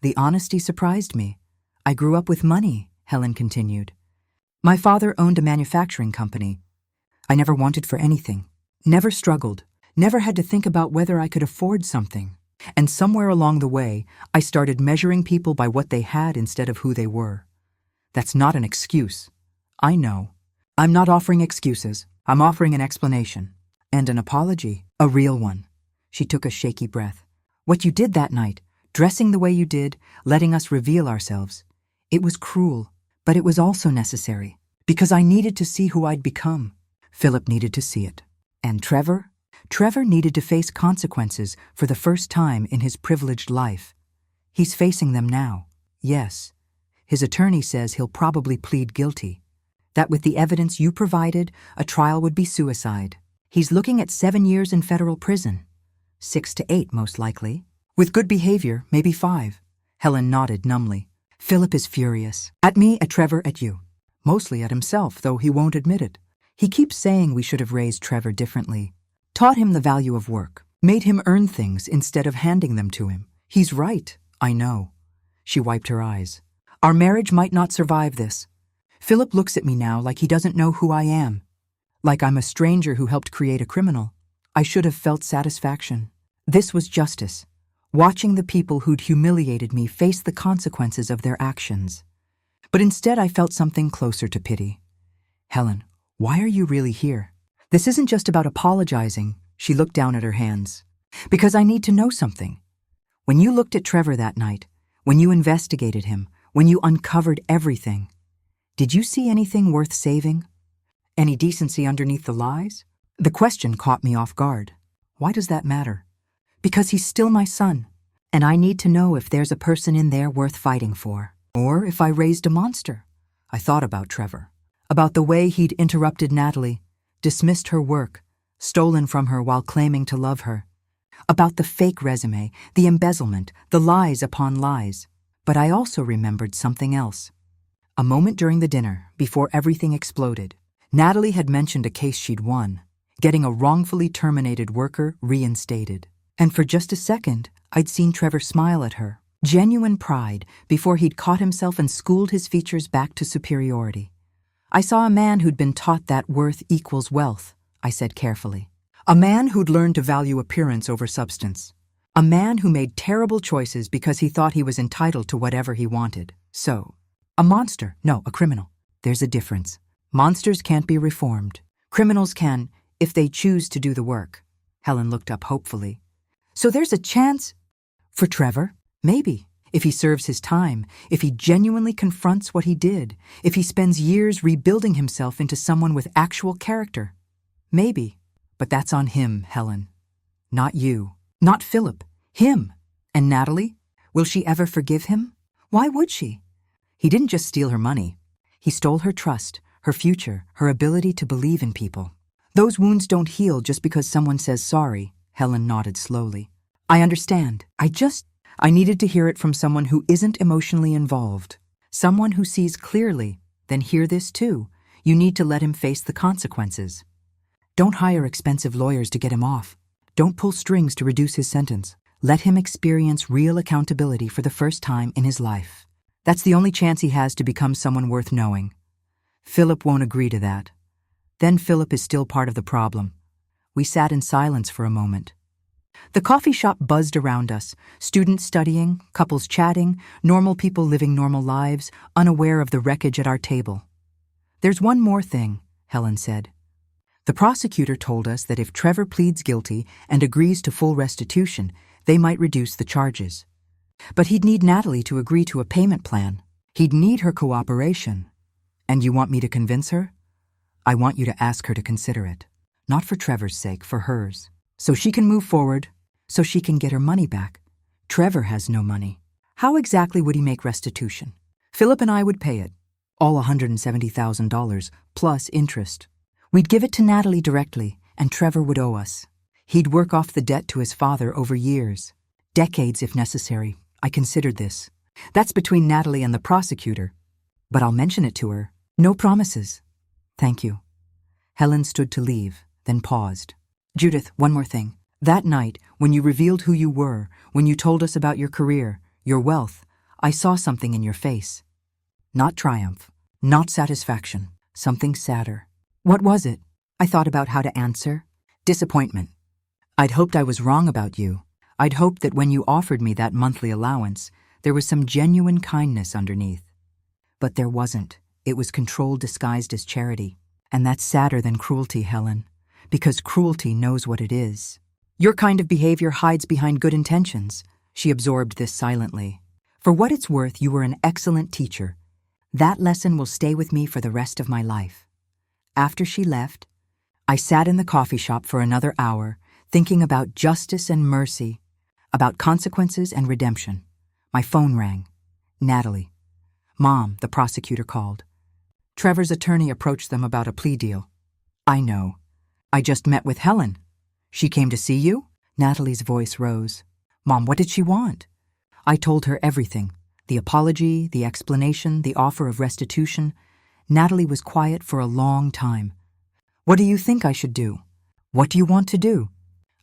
The honesty surprised me. "I grew up with money," Helen continued. "My father owned a manufacturing company. I never wanted for anything, never struggled, never had to think about whether I could afford something. And somewhere along the way, I started measuring people by what they had instead of who they were. That's not an excuse. I know. I'm not offering excuses. I'm offering an explanation. And an apology, a real one." She took a shaky breath. "What you did that night, dressing the way you did, letting us reveal ourselves, it was cruel, but it was also necessary, because I needed to see who I'd become. Philip needed to see it. And Trevor? Trevor needed to face consequences for the first time in his privileged life. He's facing them now, yes. His attorney says he'll probably plead guilty. That with the evidence you provided, a trial would be suicide. He's looking at 7 years in federal prison. 6 to 8, most likely. With good behavior, maybe 5. Helen nodded numbly. Philip is furious. At me, at Trevor, at you. Mostly at himself, though he won't admit it. He keeps saying we should have raised Trevor differently. Taught him the value of work. Made him earn things instead of handing them to him. He's right, I know. She wiped her eyes. Our marriage might not survive this. Philip looks at me now like he doesn't know who I am. Like I'm a stranger who helped create a criminal. I should have felt satisfaction. This was justice. Watching the people who'd humiliated me face the consequences of their actions. But instead I felt something closer to pity. Helen, why are you really here? This isn't just about apologizing. She looked down at her hands. Because I need to know something. When you looked at Trevor that night, when you investigated him, when you uncovered everything, did you see anything worth saving? Any decency underneath the lies? The question caught me off guard. Why does that matter? Because he's still my son, and I need to know if there's a person in there worth fighting for. Or if I raised a monster. I thought about Trevor, about the way he'd interrupted Natalie, dismissed her work, stolen from her while claiming to love her, about the fake resume, the embezzlement, the lies upon lies. But I also remembered something else. A moment during the dinner, before everything exploded, Natalie had mentioned a case she'd won, getting a wrongfully terminated worker reinstated. And for just a second, I'd seen Trevor smile at her. Genuine pride before he'd caught himself and schooled his features back to superiority. I saw a man who'd been taught that worth equals wealth, I said carefully. A man who'd learned to value appearance over substance. A man who made terrible choices because he thought he was entitled to whatever he wanted. So, a monster, no, a criminal. There's a difference. Monsters can't be reformed. Criminals can, if they choose to do the work. Helen looked up hopefully. So there's a chance for Trevor? Maybe, if he serves his time, if he genuinely confronts what he did, if he spends years rebuilding himself into someone with actual character. Maybe, but that's on him, Helen. Not you, not Philip, him. And Natalie? Will she ever forgive him? Why would she? He didn't just steal her money. He stole her trust, her future, her ability to believe in people. Those wounds don't heal just because someone says sorry, Helen nodded slowly. I understand. I needed to hear it from someone who isn't emotionally involved. Someone who sees clearly. Then hear this too. You need to let him face the consequences. Don't hire expensive lawyers to get him off. Don't pull strings to reduce his sentence. Let him experience real accountability for the first time in his life. That's the only chance he has to become someone worth knowing. Philip won't agree to that. Then Philip is still part of the problem. We sat in silence for a moment. The coffee shop buzzed around us, students studying, couples chatting, normal people living normal lives, unaware of the wreckage at our table. There's one more thing, Helen said. The prosecutor told us that if Trevor pleads guilty and agrees to full restitution, they might reduce the charges. But he'd need Natalie to agree to a payment plan. He'd need her cooperation. And you want me to convince her? I want you to ask her to consider it. Not for Trevor's sake, for hers. So she can move forward, so she can get her money back. Trevor has no money. How exactly would he make restitution? Philip and I would pay it. All $170,000, plus interest. We'd give it to Natalie directly, and Trevor would owe us. He'd work off the debt to his father over years. Decades if necessary. I considered this. That's between Natalie and the prosecutor. But I'll mention it to her. No promises. Thank you. Helen stood to leave, then paused. Judith, one more thing. That night, when you revealed who you were, when you told us about your career, your wealth, I saw something in your face. Not triumph, not satisfaction, something sadder. What was it? I thought about how to answer. Disappointment. I'd hoped I was wrong about you. I'd hoped that when you offered me that monthly allowance, there was some genuine kindness underneath. But there wasn't. It was control disguised as charity. And that's sadder than cruelty, Helen, because cruelty knows what it is. Your kind of behavior hides behind good intentions. She absorbed this silently. For what it's worth, you were an excellent teacher. That lesson will stay with me for the rest of my life. After she left, I sat in the coffee shop for another hour, thinking about justice and mercy, about consequences and redemption. My phone rang. Natalie. Mom, the prosecutor called. Trevor's attorney approached them about a plea deal. I know. I just met with Helen. She came to see you? Natalie's voice rose. Mom, what did she want? I told her everything. The apology, the explanation, the offer of restitution. Natalie was quiet for a long time. What do you think I should do? What do you want to do?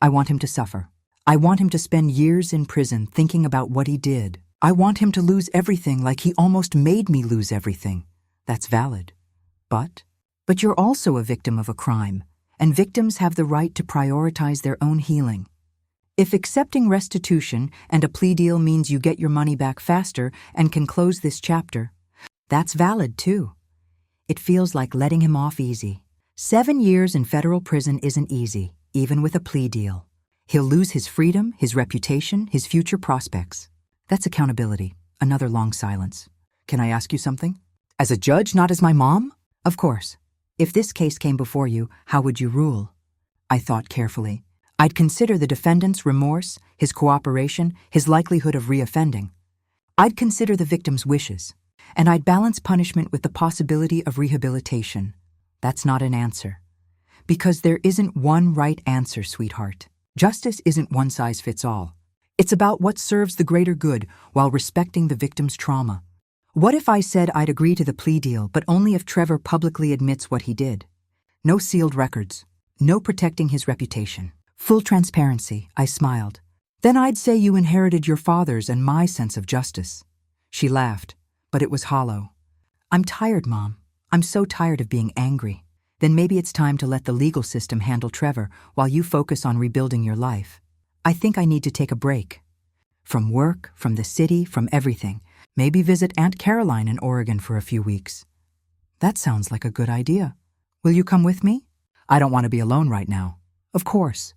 I want him to suffer. I want him to spend years in prison thinking about what he did. I want him to lose everything like he almost made me lose everything. That's valid. But you're also a victim of a crime, and victims have the right to prioritize their own healing. If accepting restitution and a plea deal means you get your money back faster and can close this chapter, that's valid too. It feels like letting him off easy. 7 years in federal prison isn't easy. even with a plea deal. He'll lose his freedom, his reputation, his future prospects. That's accountability. Another long silence. Can I ask you something? As a judge, not as my mom? Of course. If this case came before you, how would you rule? I thought carefully. I'd consider the defendant's remorse, his cooperation, his likelihood of reoffending. I'd consider the victim's wishes, and I'd balance punishment with the possibility of rehabilitation. That's not an answer. Because there isn't one right answer, sweetheart. Justice isn't one size fits all. It's about what serves the greater good while respecting the victim's trauma. What if I said I'd agree to the plea deal, but only if Trevor publicly admits what he did? No sealed records. No protecting his reputation. Full transparency, I smiled. Then I'd say you inherited your father's and my sense of justice. She laughed, but it was hollow. I'm tired, Mom. I'm so tired of being angry. Then maybe it's time to let the legal system handle Trevor while you focus on rebuilding your life. I think I need to take a break. From work, from the city, from everything. Maybe visit Aunt Caroline in Oregon for a few weeks. That sounds like a good idea. Will you come with me? I don't want to be alone right now. Of course.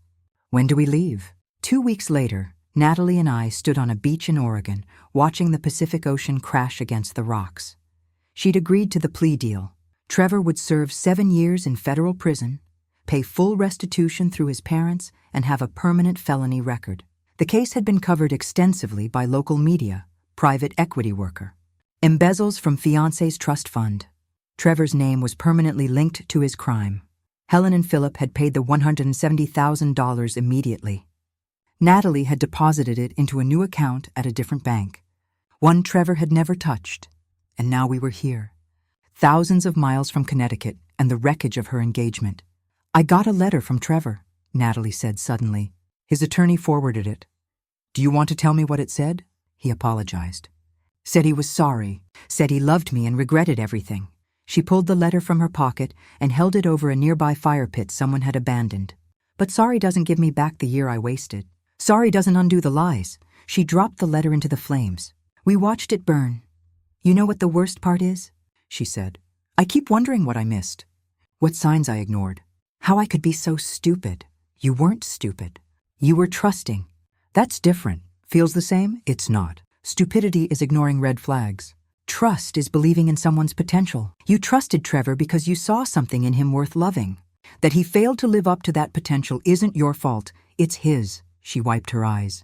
When do we leave? 2 weeks later, Natalie and I stood on a beach in Oregon, watching the Pacific Ocean crash against the rocks. She'd agreed to the plea deal. Trevor would serve 7 years in federal prison, pay full restitution through his parents, and have a permanent felony record. The case had been covered extensively by local media, private equity worker. Embezzles from fiancé's trust fund. Trevor's name was permanently linked to his crime. Helen and Philip had paid the $170,000 immediately. Natalie had deposited it into a new account at a different bank, one Trevor had never touched. And now we were here, thousands of miles from Connecticut and the wreckage of her engagement. I got a letter from Trevor, Natalie said suddenly. His attorney forwarded it. Do you want to tell me what it said? He apologized. Said he was sorry, said he loved me and regretted everything. She pulled the letter from her pocket and held it over a nearby fire pit someone had abandoned. But sorry doesn't give me back the year I wasted. Sorry doesn't undo the lies. She dropped the letter into the flames. We watched it burn. You know what the worst part is? She said. I keep wondering what I missed. What signs I ignored. How I could be so stupid. You weren't stupid. You were trusting. That's different. Feels the same? It's not. Stupidity is ignoring red flags. Trust is believing in someone's potential. You trusted Trevor because you saw something in him worth loving. That he failed to live up to that potential isn't your fault. It's his. She wiped her eyes.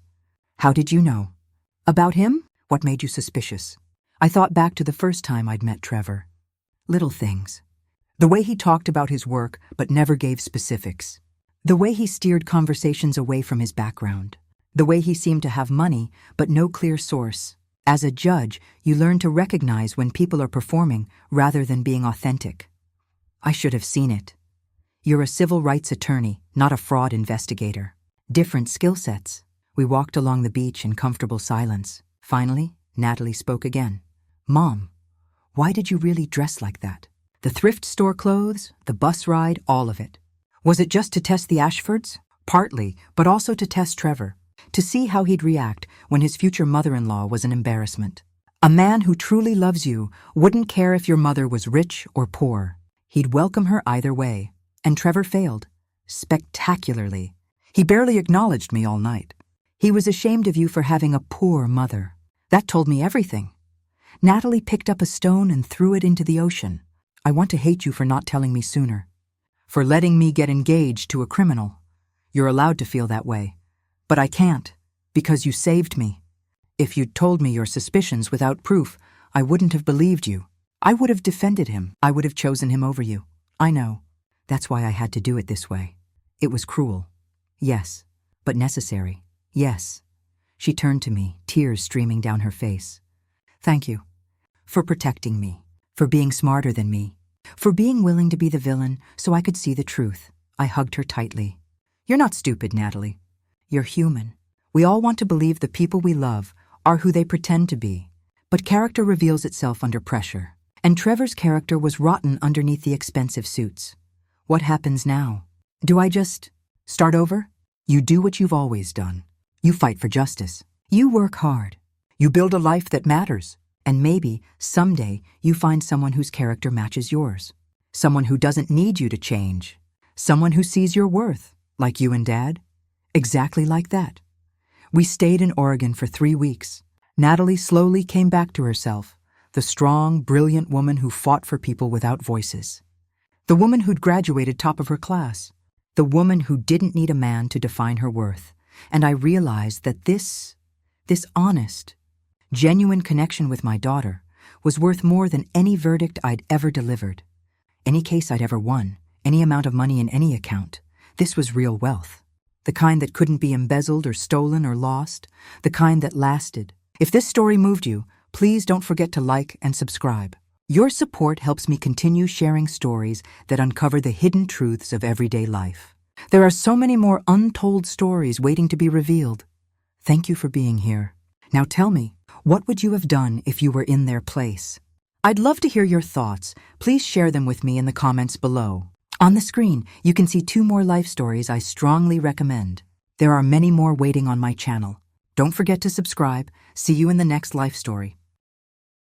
How did you know? About him? What made you suspicious? I thought back to the first time I'd met Trevor. Little things. The way he talked about his work but never gave specifics. The way he steered conversations away from his background. The way he seemed to have money but no clear source. As a judge, you learn to recognize when people are performing rather than being authentic. I should have seen it. You're a civil rights attorney, not a fraud investigator. Different skill sets. We walked along the beach in comfortable silence. Finally, Natalie spoke again. Mom, why did you really dress like that? The thrift store clothes, the bus ride, all of it. Was it just to test the Ashfords? Partly, but also to test Trevor. To see how he'd react when his future mother-in-law was an embarrassment. A man who truly loves you wouldn't care if your mother was rich or poor. He'd welcome her either way. And Trevor failed. Spectacularly. He barely acknowledged me all night. He was ashamed of you for having a poor mother. That told me everything. Natalie picked up a stone and threw it into the ocean. I want to hate you for not telling me sooner. For letting me get engaged to a criminal. You're allowed to feel that way. But I can't, because you saved me. If you'd told me your suspicions without proof, I wouldn't have believed you. I would have defended him. I would have chosen him over you. I know. That's why I had to do it this way. It was cruel. Yes. But necessary. Yes. She turned to me, tears streaming down her face. Thank you. For protecting me. For being smarter than me. For being willing to be the villain so I could see the truth. I hugged her tightly. You're not stupid, Natalie. You're human. We all want to believe the people we love are who they pretend to be. But character reveals itself under pressure. And Trevor's character was rotten underneath the expensive suits. What happens now? Do I just start over? You do what you've always done. You fight for justice. You work hard. You build a life that matters. And maybe, someday, you find someone whose character matches yours. Someone who doesn't need you to change. Someone who sees your worth, Like you and Dad? Exactly like that. We stayed in Oregon for 3 weeks. Natalie slowly came back to herself, the strong, brilliant woman who fought for people without voices. The woman who'd graduated top of her class. The woman who didn't need a man to define her worth. And I realized that this honest, genuine connection with my daughter was worth more than any verdict I'd ever delivered, any case I'd ever won, any amount of money in any account. This was real wealth. The kind that couldn't be embezzled or stolen or lost. The kind that lasted. If this story moved you, please don't forget to like and subscribe. Your support helps me continue sharing stories that uncover the hidden truths of everyday life. There are so many more untold stories waiting to be revealed. Thank you for being here. Now tell me, what would you have done if you were in their place? I'd love to hear your thoughts. Please share them with me in the comments below. On the screen, you can see 2 more life stories I strongly recommend. There are many more waiting on my channel. Don't forget to subscribe. See you in the next life story.